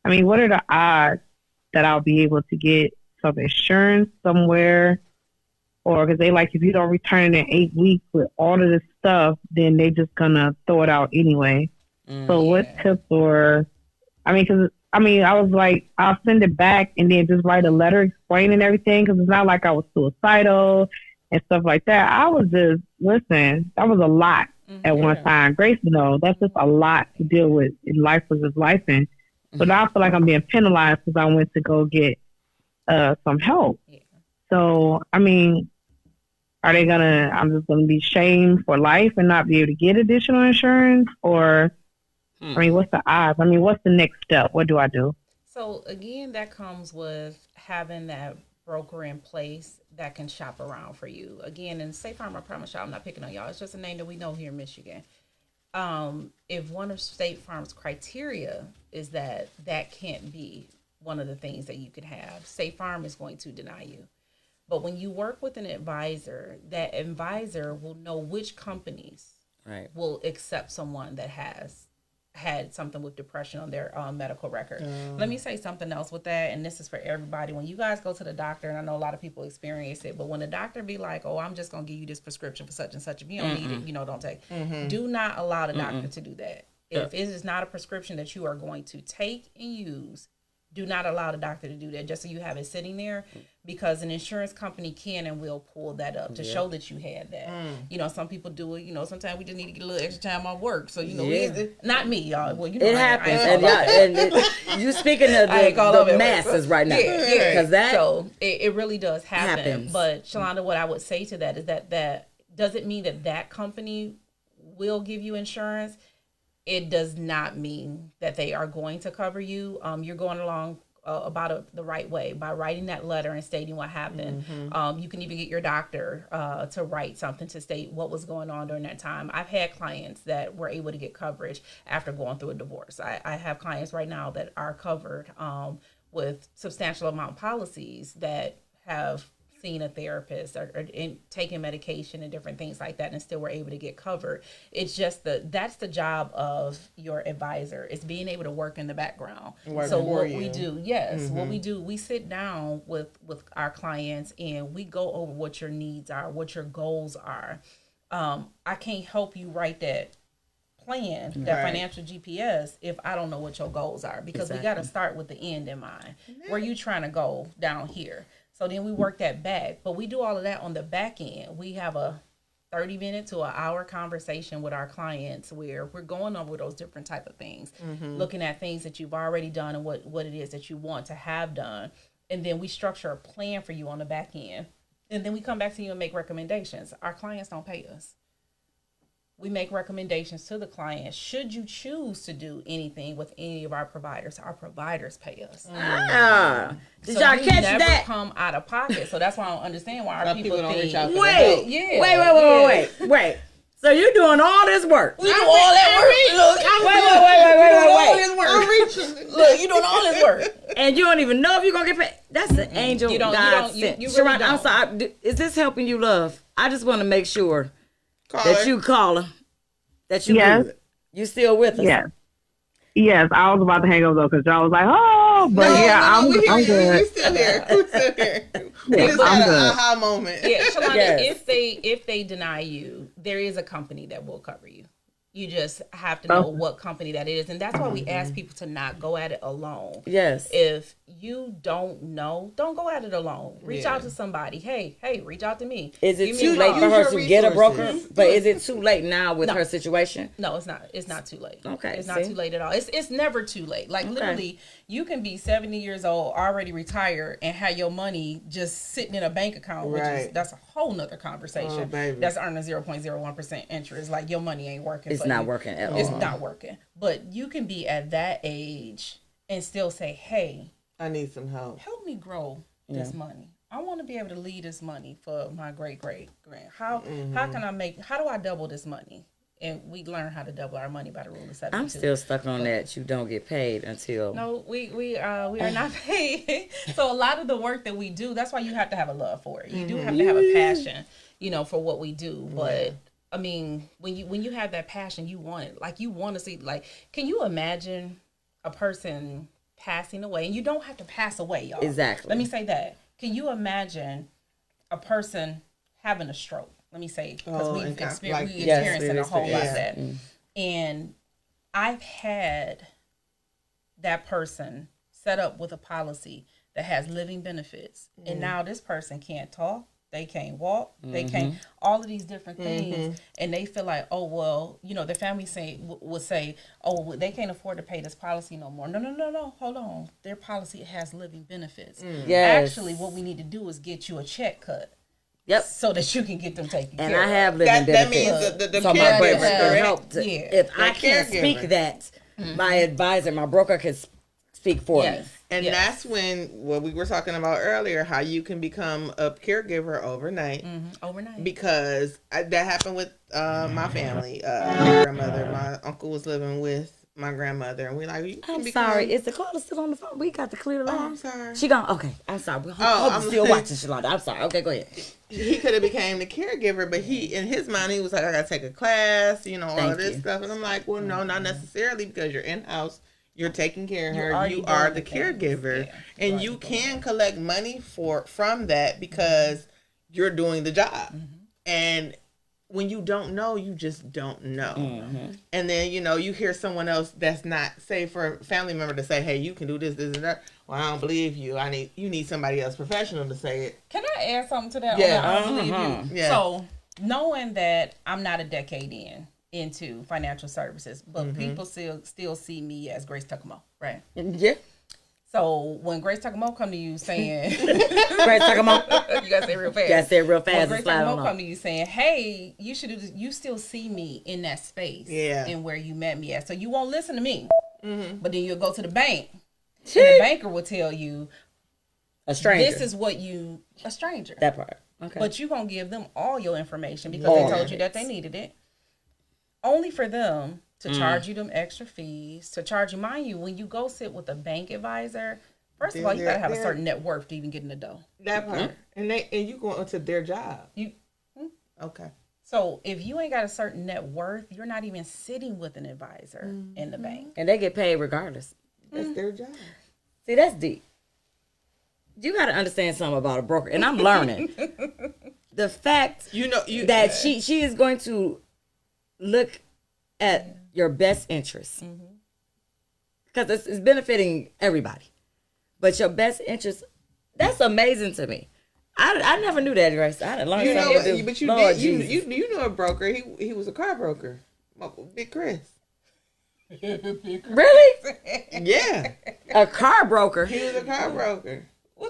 I mean, what are the odds that I'll be able to get some insurance somewhere? Or because they like, if you don't return it in 8 weeks with all of this stuff, then they just gonna throw it out anyway. So what tips I was like, I'll send it back and then just write a letter explaining everything because it's not like I was suicidal and stuff like that. I was just, that was a lot at one time. Grace, that's just a lot to deal with. Life was just life. And so now I feel like I'm being penalized because I went to go get some help. Yeah. So, I'm just going to be shamed for life and not be able to get additional insurance? Or, what's the odds? What's the next step? What do I do? So, again, that comes with having that broker in place that can shop around for you. Again, in State Farm, I promise y'all, I'm not picking on y'all. It's just a name that we know here in Michigan. If one of State Farm's criteria is that can't be one of the things that you could have, State Farm is going to deny you. But when you work with an advisor, that advisor will know which companies will accept someone that has had something with depression on their medical record. Let me say something else with that, and this is for everybody. When you guys go to the doctor, and I know a lot of people experience it, but when the doctor be like, oh, I'm just going to give you this prescription for such and such, if you don't need it, don't take. Do not allow the doctor to do that. If it is not a prescription that you are going to take and use, do not allow the doctor to do that just so you have it sitting there, because an insurance company can and will pull that up to show that you had that. Some people do it. Sometimes we just need to get a little extra time off work. So, not me, y'all. Well, it happens. And you speaking of the masses right now. Yeah. So it really does happen. But, Shalonda, what I would say to that is that doesn't mean that company will give you insurance. It does not mean that they are going to cover you. You're going along the right way by writing that letter and stating what happened. You can even get your doctor to write something to state what was going on during that time. I've had clients that were able to get coverage after going through a divorce. I have clients right now that are covered with substantial amount policies that have seen a therapist or taking medication and different things like that and still were able to get covered. It's just that's the job of your advisor. It's being able to work in the background. So what we do, we sit down with our clients and we go over what your needs are, what your goals are. I can't help you write that plan, that financial GPS, if I don't know what your goals are, because we got to start with the end in mind. Where you trying to go down here? So then we work that back, but we do all of that on the back end. We have a 30-minute to an hour conversation with our clients where we're going over those different type of things, looking at things that you've already done and what it is that you want to have done. And then we structure a plan for you on the back end. And then we come back to you and make recommendations. Our clients don't pay us. We make recommendations to the client. Should you choose to do anything with any of our providers pay us. Did So y'all you catch never that? come out of pocket. So that's why I don't understand why our people don't think. reach out for Wait, Yeah, wait. So you're doing all this work? We do all that work. Look, Wait. I'm reaching. look, you doing all this work. And you don't even know if you're gonna get paid. That's an angel You don't- God you sent. really Sharon, I'm don't. sorry. Is this helping you, love? I just want to make sure Call that her. you call her. That you Yes. good. You still with us? Yes. Yes, I was about to hang up though because y'all was like, "Oh," but I'm we good. We still here. We still here. We Yeah, just I'm had an good. aha moment. Yeah, Shalonda, Yes. if they deny you, there is a company that will cover you. You just have to know what company that is. And that's why we ask people to not go at it alone. Yes. If you don't know, don't go at it alone. Reach Yeah. out to somebody. Hey, reach out to me. Is it Give me too a late call. for her Use to your get a broker? resources. But is it too late now with No. her situation? No, it's not. It's not too late. Okay, It's not see? too late at all. It's never too late. Like literally, you can be 70 years old, already retired, and have your money just sitting in a bank account, which is Right. that's a whole nother conversation. Oh, baby. That's earning 0.01% interest. Like your money ain't working. It's for not you. working at It's all. not working. But you can be at that age and still say, "Hey, I need some help. help me grow this money. I want to be able to leave this money for my great grand. How can I make? How do I double this money?" And we learn how to double our money by the rule of 72. I'm still stuck on that. You don't get paid until. No, we are not paid. So a lot of the work that we do, that's why you have to have a love for it. You do have to have a passion, for what we do. But I mean, when you have that passion, you want it. Like you want to see. Like, can you imagine a person passing away? And you don't have to pass away, y'all. Exactly. Let me say that. Can you imagine a person having a stroke? Let me say, because Oh, we've and experienced Yes, a whole lot of yeah. that. And I've had that person set up with a policy that has living benefits. And now this person can't talk. They can't walk. They can't, all of these different things. And they feel like, oh, well, their family would say, oh, well, they can't afford to pay this policy no more. No. Hold on. Their policy has living benefits. Yes. Actually, what we need to do is get you a check cut. Yep. So that you can get them taken And care I of. have living That benefits. means the So my caregiver, broker can correct? help. Yeah. If I The can't caregiver. speak that, my advisor, my broker can speak for Yes. me. And Yes. that's when what we were talking about earlier, how you can become a caregiver overnight. Overnight. Because that happened with my family. My grandmother, my uncle was living with my grandmother, and we like, you can I'm become- sorry. Is the caller still on the phone? We got to clear the line. Oh, I'm sorry. She gone. Okay. I'm sorry. We hope I'm you're still like- watching, Shalonda. I'm sorry. Okay, go ahead. He could have became the caregiver, but he, in his mind, he was like, I gotta take a class, all Thank of this you. stuff. And I'm like, well, no, not necessarily, because you're in house. You're taking care of You're her. already You are doing the the things. caregiver, Yeah, and you can collect money from that because you're doing the job. And when you don't know, you just don't know. And then you hear someone else that's not, say, for a family member to say, "Hey, you can do this, this, and that." Well, I don't believe you. You need somebody else professional to say it. Can I add something to that? Yeah. I don't believe you. Yeah. So knowing that I'm not a decade into financial services, but people still see me as Grace Tuckamo, right? Yeah. So when Grace Tuckamo come to you saying, Great. Talk about. you gotta say it real fast. Gotta say it real When fast and Grace slide on Tuckamo off. come to you saying, hey, you should do this, you still see me in that space, Yeah. and where you met me at. So you won't listen to me, but then you'll go to the bank, and the banker will tell you, A stranger. this is what a stranger. that part. Okay. But you gonna give them all your information because All they told of you it. that they needed it. Only for them to charge you them extra fees, to charge you, mind you, when you go sit with a bank advisor, first of all, you gotta have a certain net worth to even get in the dough. That part. And you go into their job. Okay. So if you ain't got a certain net worth, you're not even sitting with an advisor in the bank. and they get paid regardless. That's their job. See, that's deep. You got to understand something about a broker, and I'm learning. The fact that she is going to look at your best interest, because it's benefiting everybody, but your best interest, that's amazing to me. I never knew that, Grace. I didn't learn You know, something new. but you Lord did. You, Jesus. you know a broker. He was a car broker. Big Chris. Really? Yeah, A car broker? he was a car broker.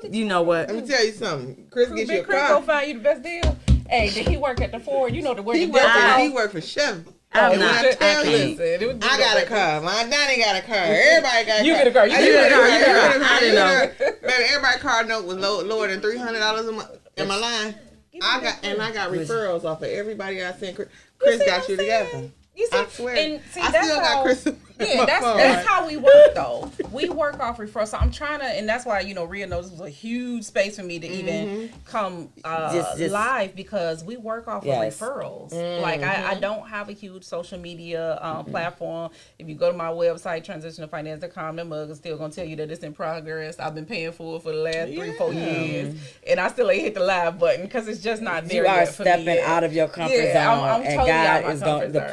You know what? Let me tell you something. Chris gets you a Big Chris car. gonna find you the best deal. Hey, did he work at the Ford? You know the word. He worked for Chevy. I'm And when not. I tell you, Listen, I got a car. My Donnie got a car. Everybody got a car. You get a car. You get a car. You get a car. I didn't know. Baby, everybody's car note was lower than $300 a month. Am I lying? I got referrals off of everybody I sent. Chris got you together. You see, I swear. and see, I that's still how, got Chris. Yeah, that's how we work though. We work off referrals. So I'm trying to, and that's why Rhea knows this was a huge space for me to even come Just- live because we work off Yes. of referrals. Like I don't have a huge social media platform. If you go to my website transitionalfinance.com, the mug is still gonna tell you that it's in progress. I've been paying for it for the last 3-4 years, and I still ain't hit the live button because it's just not there. You are yet for me stepping yet. out of your comfort Yeah, zone, I'm and totally out God of my is going. comfort The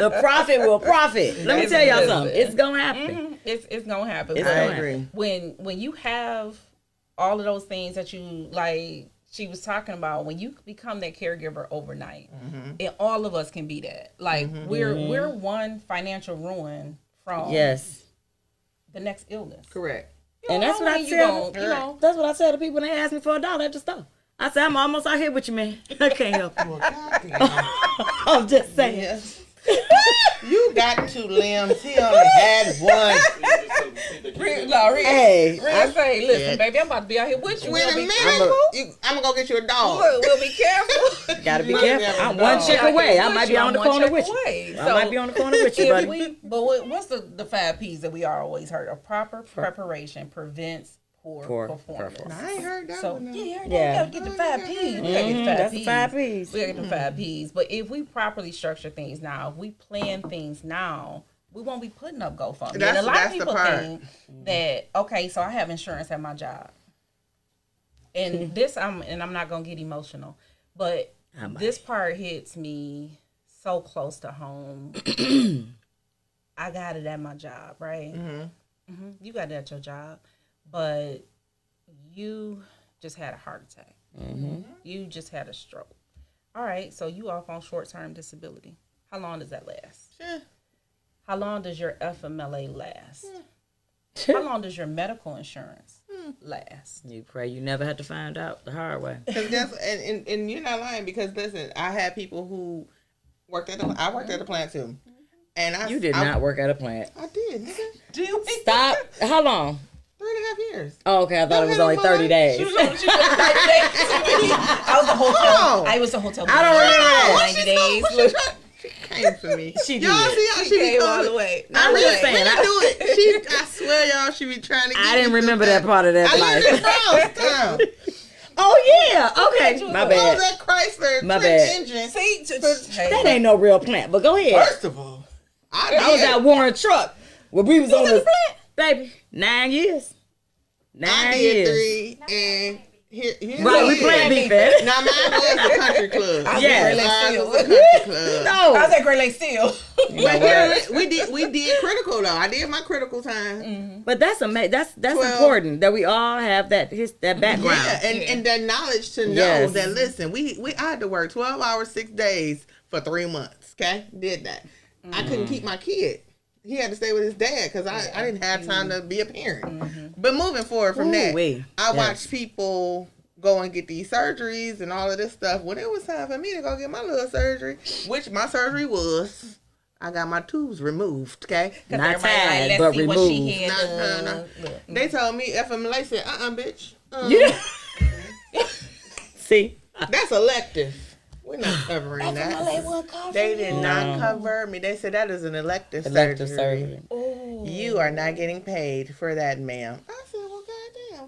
zone. profit will profit. Let me tell y'all Listen. something. It's gonna happen. It's gonna happen. It's But gonna agree. when you have all of those things that you like, she was talking about, when you become that caregiver overnight, and all of us can be that. Like we're one financial ruin from Yes, the next illness. Correct. You and don't that's know what I when you tell. gon- That's what I tell the people when they ask me for $1 at the store. I say I'm almost out here with you, man. I can't help you. Well, goddamn. I'm just saying. Yes. You got 2 limbs. He only had one. Hey, Rhea say, listen, Yeah. baby, I'm about to be out here with you. Wait a We'll be minute. careful. I'm gonna go get you a dog. Look, we'll be careful. gotta be You careful. never I'm know. one chick away. I might be I'm on the one corner check with you. away. I might be on the corner with you, buddy. What's the 5 P's that we always heard? A proper preparation prevents poor performance. I ain't heard that So one. yeah, you heard Yeah. that. We gotta get the 5 P's. We gotta get the 5 That's P's. the 5 P's. We gotta get the 5 P's. But if we properly structure things now, if we plan things now, we won't be putting up GoFundMe. And a lot of That's the people part. think that, okay, so I have insurance at my job. And I'm not gonna get emotional, but I might. this part hits me so close to home. I got it at my job, right? You got it at your job, but you just had a heart attack. You just had a stroke. All right, so you off on short-term disability. How long does that last? Sure. How long does your FMLA last? How long does your medical insurance last? You pray you never have to find out the hard way. And you're not lying because listen, I had people who worked at I worked at a plant too, and You did not work at a plant. I did. Nigga. Stop. How long? 3.5 years. Oh, okay. I thought it was only 30 days. I was the hotel. Oh. I was the hotel. I don't remember that. 90 days. Look, She came for me. She Y'all did. see how she she be came all coming? the way. I really just saying, saying, I- do it. I swear, y'all, she be trying to. Get I didn't me remember through that part of that I lived in life. Charlestown. Oh, yeah. Okay. My What was bad. that Chrysler My Trent bad. engine? See, That ain't no real plant, but go ahead. First of all, I was did. at Warren Truck where we was on the baby 9 years. I 9 did years. 3, and here Right, we it playing is. defense. Now mine was a country club. Yes. Mine was a country club. I was No. at Great Lake Steel. But here we did critical though. I did my critical time. But that's amazing. That's 12. important that we all have that background. Yeah, and that knowledge to know Yes. that listen, I had to work 12 hours 6 days for 3 months. Okay, did that. I couldn't keep my kid. He had to stay with his dad because I didn't have time to be a parent. But moving forward from that, Ooh-wee. I Yes. watched people go and get these surgeries and all of this stuff. When it was time for me to go get my little surgery, which my surgery was, I got my tubes removed. Okay, Not Everybody tied, let's but see what she removed. had. No. Look. They told me FMLA said, bitch. Yeah. See? That's elective. We're not covering that. They did not cover me. They said that is an elective surgery. You are not getting paid for that, ma'am. I said, well,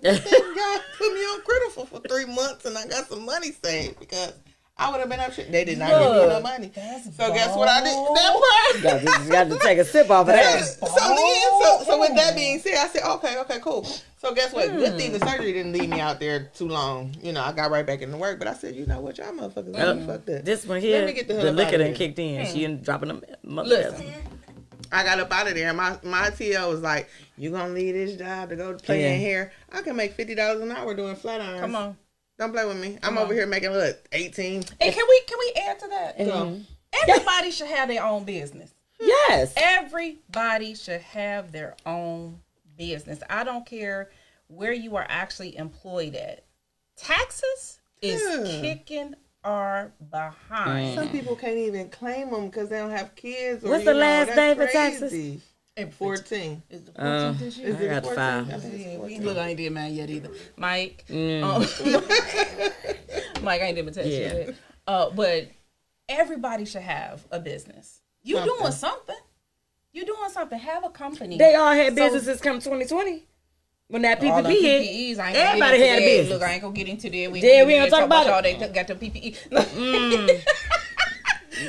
goddamn. God put me on critical for 3 months and I got some money saved because I would have been up shit. They did not give me no money. So guess what I did? That part. You got to take a sip off of that. So with that being said, I said, okay, cool. So guess what? Good thing the surgery didn't leave me out there too long. You know, I got right back into work. But I said, you know what, y'all motherfuckers, fuck that. This one here, Let me get the hell the up liquor outta done here. kicked in. She ended up dropping them. Listen. I got up out of there, and my TL was like, "You gonna leave this job to go play in here? I can make $50 an hour doing flat irons." Come on. Don't play with me. I'm over here making, look, 18. And can we add to that? Mhm. Everybody should have their own business. Yes. Everybody should have their own business. I don't care where you are actually employed at. Taxes is kicking our behind. Some people can't even claim them because they don't have kids. Or, What's the last that's day for crazy. taxes? 14. Is the 14th this year? I got to file. Look, I ain't did mine yet either. Mike, Mike, I ain't did my test yet. But everybody should have a business. You doing something. You doing something. Have a company. They all had businesses come 2020. When that all them PPP hit, PPEs, I ain't everybody gonna get had a into that. business. Look, I ain't gonna get into that. We don't talk about y'all. it. They got the PPE.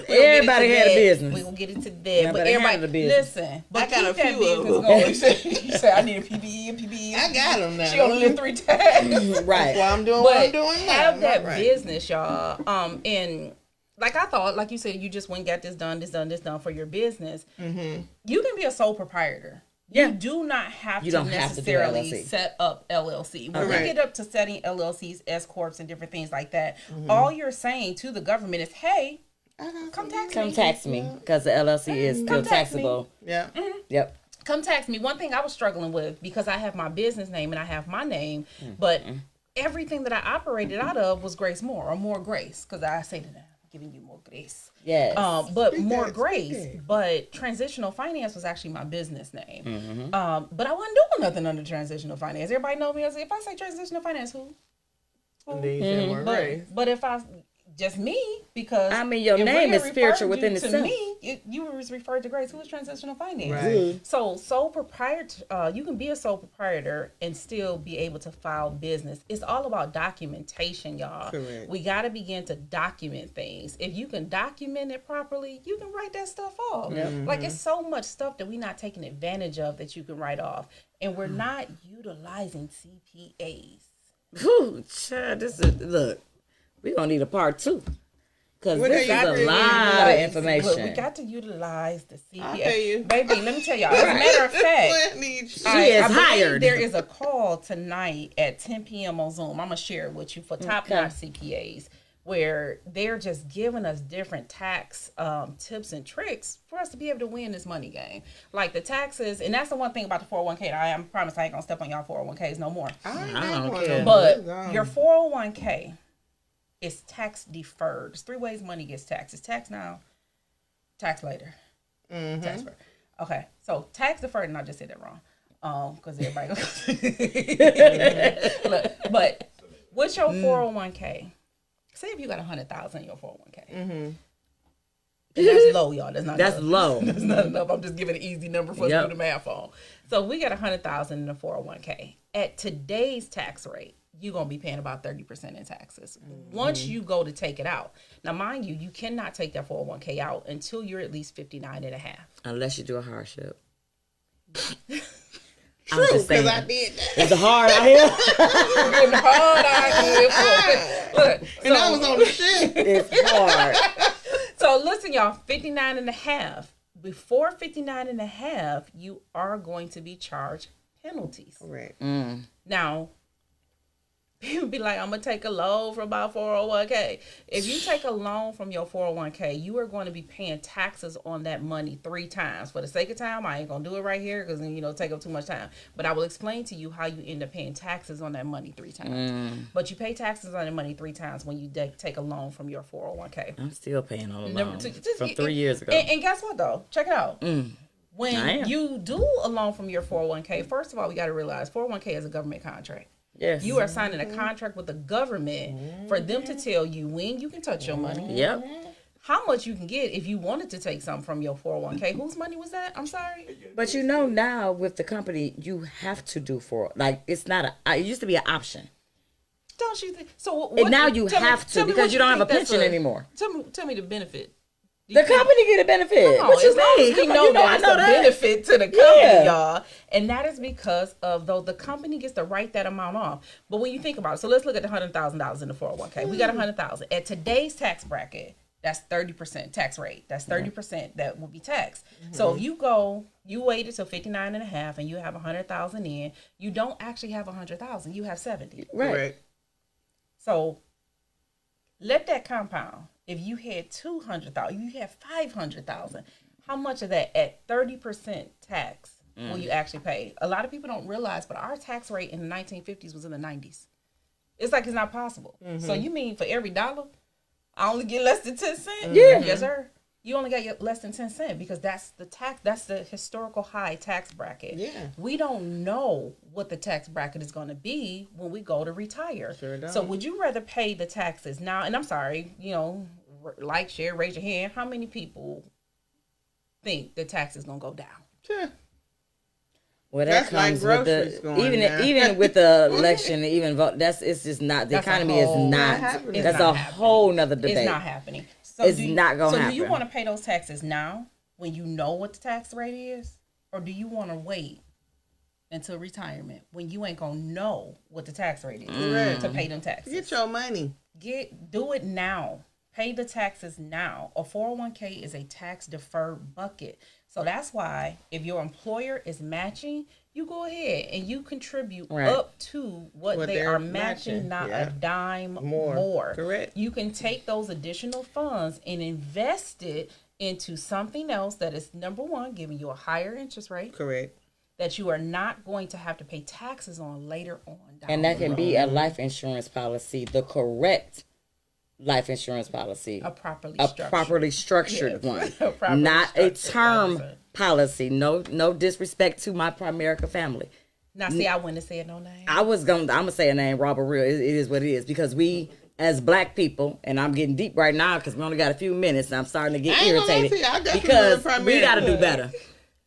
Everybody had a business. We gonna get into that. Yeah, but but everybody, had a business. listen. I got a keep few that of business them. going. You say I need a PPE and PPE. I got them now. She only lived 3 times. Right. Well, I'm doing But what I'm doing now. have that Right. business, y'all. And like I thought, like you said, you just went and got this done for your business. Mm-hmm. You can be a sole proprietor. Yeah. You do not have You to don't have to do necessarily LLC. set up LLC. When we Right. get up to setting LLCs, S corps, and different things like that, all you're saying to the government is, "Hey, come tax me. Come tax me because the LLC is still Come tax me. taxable. Yeah. Yep. Come tax me." One thing I was struggling with, because I have my business name and I have my name, but everything that I operated out of was Grace Moore or More Grace, because I say that I'm giving you more grace. Yes. But Speak More that, Grace. speak that. But Transitional Finance was actually my business name. But I wasn't doing nothing under Transitional Finance. Everybody know me as, if I say Transitional Finance, who? And then you said more grace. But if I just me, because I mean, your if name we is spiritual referred within you to itself. me, you was referred to Grace. Who is Transitional Finance? Right. So sole proprietor, you can be a sole proprietor and still be able to file business. It's all about documentation, y'all. Correct. We got to begin to document things. If you can document it properly, you can write that stuff off. Like, it's so much stuff that we're not taking advantage of that you can write off, and we're not utilizing CPAs. Whew, child, look, we're going to need a part 2. Because Well, this is they got a to lot of Look, information. we got to utilize the CPA. I'll pay you. Baby, let me tell y'all. As a matter of fact, She I is believe hired. there is a call tonight at 10 p.m. on Zoom. I'm going to share it with you for top-notch CPAs, where they're just giving us different tax tips and tricks for us to be able to win this money game. Like the taxes, and that's the one thing about the 401k. I promise I ain't going to step on y'all 401ks no more. I don't don't care. care. But your 401k is tax deferred. There's 3 ways money gets taxed. It's tax now, tax later, tax deferred. Okay, so tax deferred, and I just said that wrong, because everybody goes. Look, but what's your 401k? Say if you got 100,000 in your 401k. And that's low, y'all. That's not That's enough. low. That's not enough. I'm just giving an easy number for us to Yep. do the math on. So we got 100,000 in the 401k. At today's tax rate, you're going to be paying about 30% in taxes. Once you go to take it out. Now, mind you, you cannot take that 401k out until you're at least 59 and a half. Unless you do a hardship. True, because I did that. It's hard out here. Getting hard out here. Look, And I was on the ship. It's hard. So listen, y'all, 59 and a half. Before 59 and a half, you are going to be charged penalties. Correct. Now, people be like, I'm going to take a loan from my 401k. If you take a loan from your 401k, you are going to be paying taxes on that money 3 times. For the sake of time, I ain't going to do it right here because, take up too much time. But I will explain to you how you end up paying taxes on that money 3 times. But you pay taxes on that money 3 times when you take a loan from your 401k. I'm still paying on a Never- loan just- from 3 years ago. And guess what, though? Check it out. I When am. you do a loan from your 401k, first of all, we got to realize 401k is a government contract. Yes. You are signing a contract with the government for them to tell you when you can touch your money, Yep. how much you can get if you wanted to take something from your 401k. Whose money was that? I'm sorry. But now with the company, you have to do it's not it used to be an option. Don't you think? So And now you tell me- have to tell me because what you don't have a think that's pension anymore. Tell me the benefit. Do The you think- company get a benefit. Come on, What you as long as mean? we Come on, know you that I it's know a that. benefit to the company, Yeah. y'all. And that is because of, though, the company gets to write that amount off. But when you think about it, so let's look at the $100,000 in the 401k. We got $100,000. At today's tax bracket, that's 30% tax rate. That's 30% that will be taxed. So if you waited till 59 and a half and you have 100,000 in, you don't actually have 100,000. You have 70. Right. Correct. So let that compound. If you had 200,000, you had 500,000. How much of that at 30% tax will you actually pay? A lot of people don't realize, but our tax rate in the 1950s was in the 90s. It's like it's not possible. So you mean for every dollar, I only get less than 10 cents? Yeah. Yes, sir. You only got less than 10 cents because that's the tax. That's the historical high tax bracket. Yeah. We don't know what the tax bracket is going to be when we go to retire. Sure don't. So would you rather pay the taxes now? And I'm sorry, like, share, raise your hand. How many people think the tax is going to go down? Sure. Well, that That's like comes with groceries the going down. even with the election, even vote. It's just not the That's a economy is whole- not. happening. That's It's a not happening. whole nother debate. It's not happening. So It's not gonna So do you happen. want to pay those taxes now when you know what the tax rate is? Or do you want to wait until retirement when you ain't going to know what the tax rate is Correct. to pay them taxes? Get your money. Do it now. Pay the taxes now. A 401k is a tax deferred bucket. So that's why if your employer is matching, you go ahead and you contribute Right. up to what they they're are matching, not yeah. a dime More. more. Correct. You can take those additional funds and invest it into something else that is, number one, giving you a higher interest rate Correct. that you are not going to have to pay taxes on later on. Down And that the can road. be a life insurance policy, the correct life policy, a properly a structured. properly structured Yes. one, A properly not a structured term life. policy. No disrespect to my Primerica family. Now, see, I wouldn't have said no name. I'm gonna say a name, RawbutReal. It is what it is because we, as Black people, and I'm getting deep right now because we only got a few minutes and I'm starting to get I ain't gonna lie irritated to you, I definitely because live we got to do Primerica. better,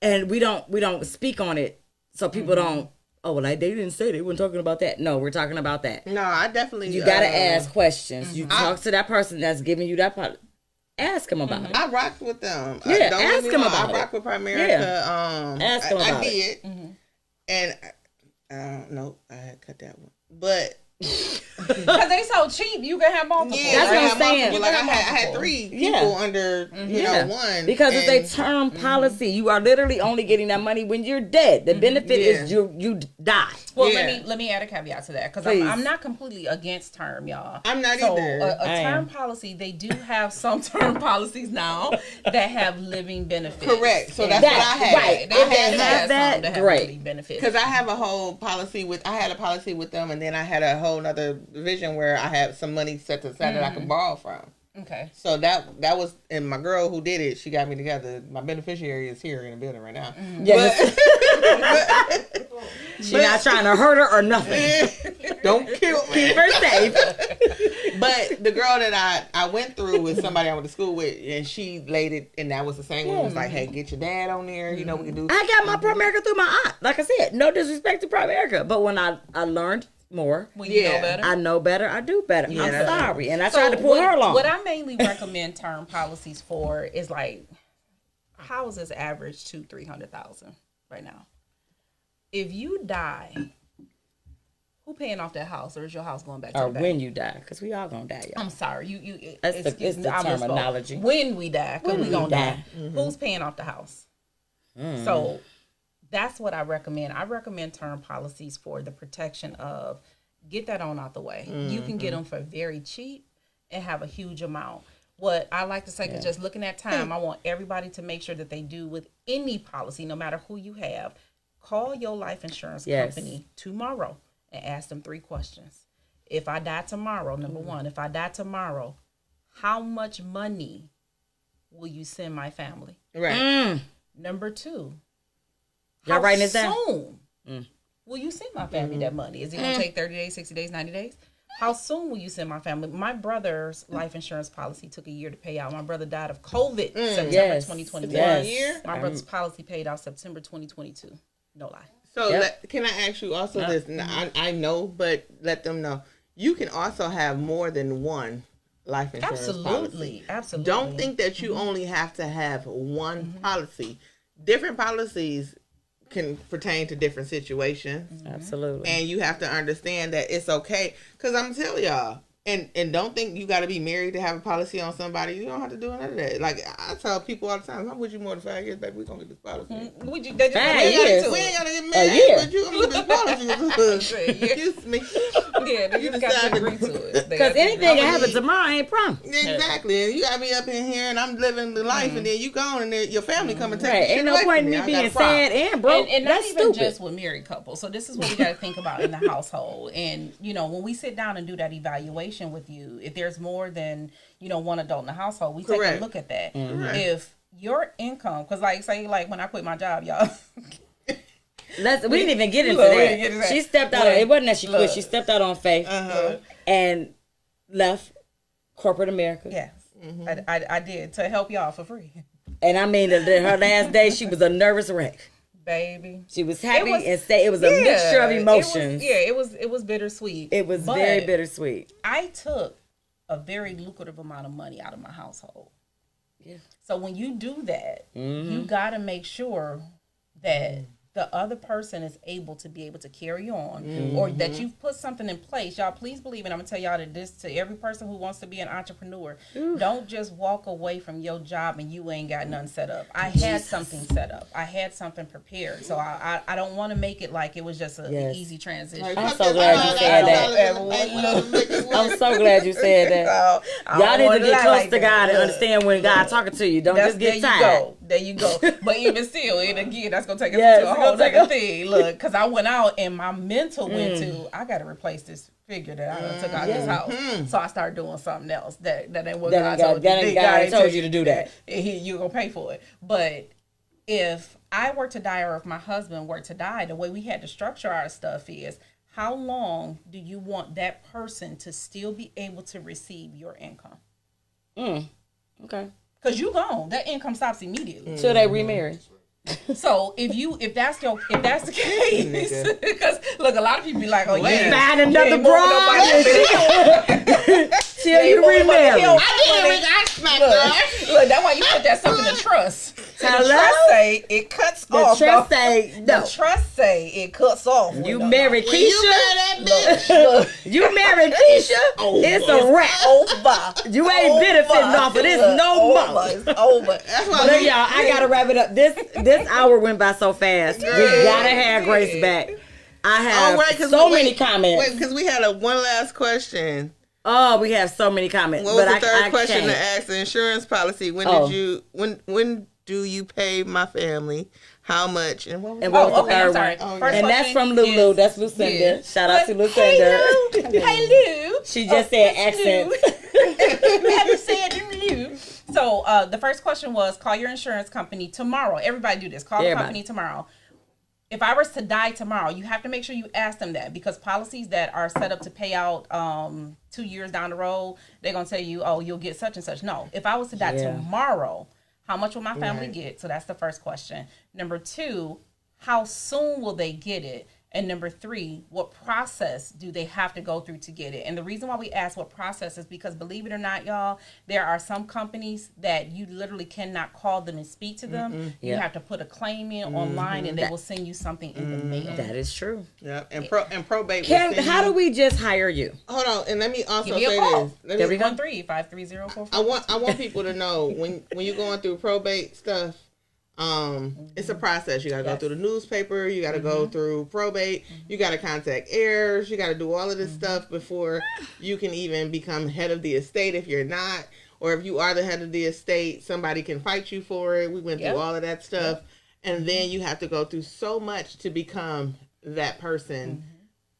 and we don't speak on it so people don't. Oh well, like they didn't say they weren't talking about that. No, we're talking about that. No, I definitely. You gotta ask questions. You talk to that person that's giving you that part. Ask them about it. I rocked with them. Yeah, Don't get ask me them wrong, about I it. rocked with Primerica. Yeah. Ask them I about it. did. And no, I had cut that one. But Because they so cheap, you can have multiple. yeah, That's I what I'm had saying. multiple. Like I You can have had multiple. 3 Yeah. people under one Because and it's a term policy. You are literally only getting that money when you're dead. The benefit is you die. Well, Yeah. let me add a caveat to that because Please. I'm not completely against term, y'all. I'm not so either. A I term am. policy, they do have some term policies now that have living benefits. Correct. So And that's That- what I had. right. They I have have that, some that have great. living benefits. Because I have a whole policy with, I had a policy with them, and then I had a whole nother division where I had some money set to the side that I could borrow from. Okay. So that was, and my girl who did it, she got me together. My beneficiary is here in the building right now. Yes. She's not trying to hurt her or nothing. Don't kill me. Keep her safe. But the girl that I went through was somebody I went to school with, and she laid it, and that was the same one. It was like, hey, get your dad on there. You know, we can do. I got my Primerica through my aunt. Like I said, no disrespect to Primerica, but when I learned more, When you know Yeah. better. I know better. I do better. Yeah, I'm that's sorry, and I So tried to pull what, her along. What I mainly recommend term policies for is like, how is this average $200,000-$300,000 right now? If you die, who paying off that house, or is your house going back to or the bank? when you die, because we all gonna die, y'all. I'm sorry, you. That's the- excuse it's me, the I misspoke. terminology. When we die, because we we gonna die. die. Who's paying off the house? So that's what I recommend. I recommend term policies for the protection of. Get that on out the way. You can get them for very cheap and have a huge amount. What I like to say, because just looking at time, I want everybody to make sure that they do with any policy, no matter who you have, call your life insurance Yes. company tomorrow and ask them 3 questions. If I die tomorrow, number one, if I die tomorrow, how much money will you send my family? Right. Number 2, Y'all writing this down? soon will you send my family that money? Is it going to take 30 days, 60 days, 90 days? How soon will you send my family? My brother's life insurance policy took a year to pay out. My brother died of COVID September Yes. 2021. Yes. Year? My brother's policy paid out September 2022. No lie. So Yep. can I ask you also this? I know, but let them know. You can also have more than one life insurance policy. Absolutely. Don't think that you only have to have one policy. Different policies can pertain to different situations. Absolutely. And you have to understand that it's okay. Because I'm telling y'all, and don't think you got to be married to have a policy on somebody. You don't have to do none of that. Like, I tell people all the time, I'm with you more than 5 years, baby. We're going to get this policy. They just 5 We years. ain't gotta get A married, year. but you gonna get this policy. Yeah. Excuse me. Yeah, you just got to agree to it. Because anything can happen tomorrow ain't promised. Exactly. And you got me up in here and I'm living the life and then you gone and then your family come and take Right. the shit Ain't no away point from in me. me I being got a problem. sad and broke. And not That's even stupid. just with married couples. So this is what we got to think about in the household. And, you know, when we sit down and do that evaluation with you, if there's more than, you know, one adult in the household, we take a look at that. If your income, because like say like when I quit my job, y'all. We didn't even get into Look, we didn't get that. into that. She stepped out. It wasn't that she quit. She stepped out on faith and left corporate America. Yes, I did to help y'all for free. And I mean, her last day, she was a nervous wreck. Baby, She was happy and sad. It was a mixture of emotions. It was bittersweet. It was very bittersweet. I took a very lucrative amount of money out of my household. Yeah. So when you do that, you got to make sure that the other person is able to be able to carry on, or that you've put something in place. Y'all, please believe, and I'm gonna tell y'all that this to every person who wants to be an entrepreneur. Don't just walk away from your job and you ain't got nothing set up. I had something set up. I had something prepared. So I don't want to make it like it was just an easy transition. I'm so glad you said that. I'm so glad you said that. Y'all need to get close to God and understand when God talking to you. Don't just get tired. There you go. But even still, and again, that's gonna take us to a whole other thing. Look, because I went out and my mental went to, I got to replace this figure that I done took out this house. So I started doing something else that ain't what God told you. God ain't told you to do that. You're gonna pay for it. But if I were to die, or if my husband were to die, the way we had to structure our stuff is, how long do you want that person to still be able to receive your income? Okay. Because you gone, that income stops immediately. Till they remarry. So if that's the case, because look, a lot of people be like, oh, yeah, find another bride till you remarry. Look, that's why you put that stuff in the trust. So the trust say it cuts off. The trust say no. The trust say it cuts off. You married Keisha. Look, You married Keisha. It's a wrap. over. You ain't benefiting off of this no more. It's over. That's why Look, y'all, I gotta wrap it up. This hour went by so fast. We gotta have Grace back. I have so many comments. Wait, because we had one last question. Oh, we have so many comments. What was but the third question can't. to ask the insurance policy? When do you pay my family? How much? And what was And what was the I'm third sorry. one? First And that's question from Lulu. is- That's Lucinda. Yeah. Shout out to Lucinda. Hello. She just said accents. Never said hello. So the first question was, call your insurance company tomorrow. Everybody do this. Call the company tomorrow. If I was to die tomorrow, you have to make sure you ask them that, because policies that are set up to pay out 2 years down the road, they're going to tell you, oh, you'll get such and such. No. If I was to die tomorrow, how much will my family get? So that's the first question. Number 2, how soon will they get it? And number 3, what process do they have to go through to get it? And the reason why we ask what process is because, believe it or not, y'all, there are some companies that you literally cannot call them and speak to them. You have to put a claim in online, and they will send you something in the mail. That is true. Yeah, and probate. How do we just hire you? Hold on, and let me also Give me a say call. this. 313-530-44. I want people to know when you're going through probate stuff. It's a process. You gotta go through the newspaper. You gotta go through probate. You gotta contact heirs. You gotta do all of this stuff before you can even become head of the estate. If you're not, or if you are the head of the estate, somebody can fight you for it. We went through all of that stuff, and then you have to go through so much to become that person,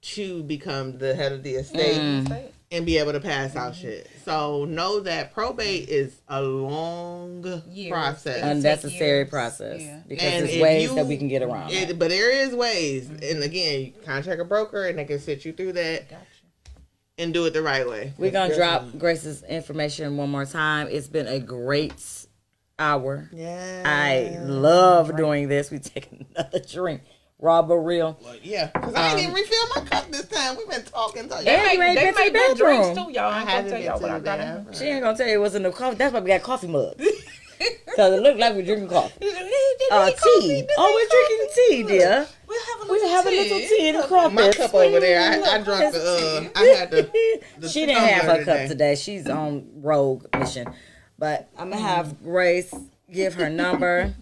to become the head of the estate. And be able to pass out shit. So know that probate is a long process. Unnecessary process. Because And there's if ways you- that we can get around. But there is ways. And again, you contact a broker and they can sit you through that and do it the right way. We're going to drop Grace's information one more time. It's been a great hour. Yeah. I love doing this. We take another drink. RawbutReal. Yeah. Because I didn't even refill my cup this time. We've been talking. So you ain't been to the bathroom. Too, y'all. I I'm haven't gonna tell y'all what I been to got in. the She ain't going to tell you it wasn't no coffee. That's why we got coffee mugs. Because it looked like we're drinking coffee. Tea. Oh, we're drinking tea, dear. We'll have a little tea in the crumpets. My cup over there, I drank I had the She didn't have her tumbler cup today. She's on rogue mission. But I'm going to have Grace give her number.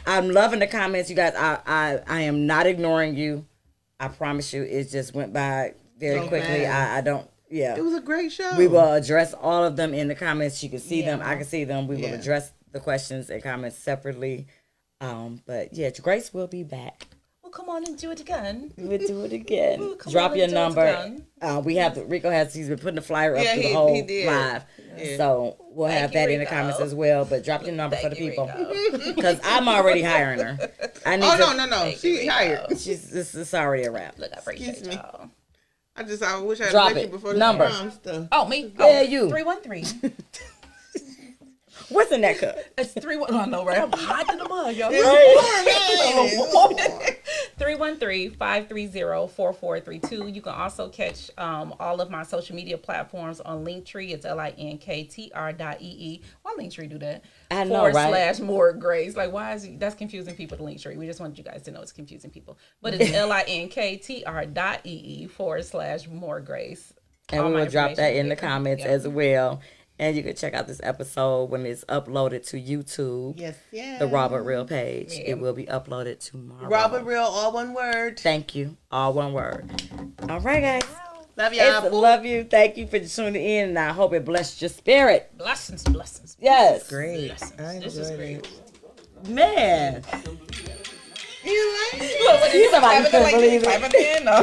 I'm loving the comments, you guys. I am not ignoring you. I promise you, it just went by very So quickly. fast. I don't. Yeah. It was a great show. We will address all of them in the comments. You can see them. Yeah. I can see them. We will Yeah. address the questions and comments separately. But yeah, Grace will be back. Well, come on and do it again. We'll do it again. Ooh, come Drop on your and do it number. again. We have Rico he's been putting the flyer up Yeah, through the he whole did. live. Yeah. So we'll have Thank you, that in the Rico. comments as well. But drop your number for the Thank you, people Rico. because I'm already hiring her. I need Oh, to, no. Thank She you, hired. Rico. This is already a wrap. Look, I appreciate Excuse me. y'all. I wish I had Drop met it. you before the Number. prom stuff. Oh, me? Yeah, you. 313. What's in that cup? It's 31. Oh, no, right? I'm hot in the mug, y'all. Right. 313-530-4432. You can also catch all of my social media platforms on Linktree. It's linktr.ee. Why Linktree do that? I know, right? /more Grace. Like, why is that's confusing people to Linktree? We just want you guys to know it's confusing people. But it's linktr.ee /more Grace. And All we my will drop that information in the there. comments Yep. as well. And you can check out this episode when it's uploaded to YouTube. Yes. The RawbutReal page. Yeah. It will be uploaded tomorrow. RawbutReal, all one word. Thank you. All one word. All right, guys. Love y'all. Love you. Thank you for tuning in. And I hope it blessed your spirit. Blessings. Yes. Great. Blessings. This is great. Man. You like it? Look, when He's about to clapping, believe it. clapping in, no.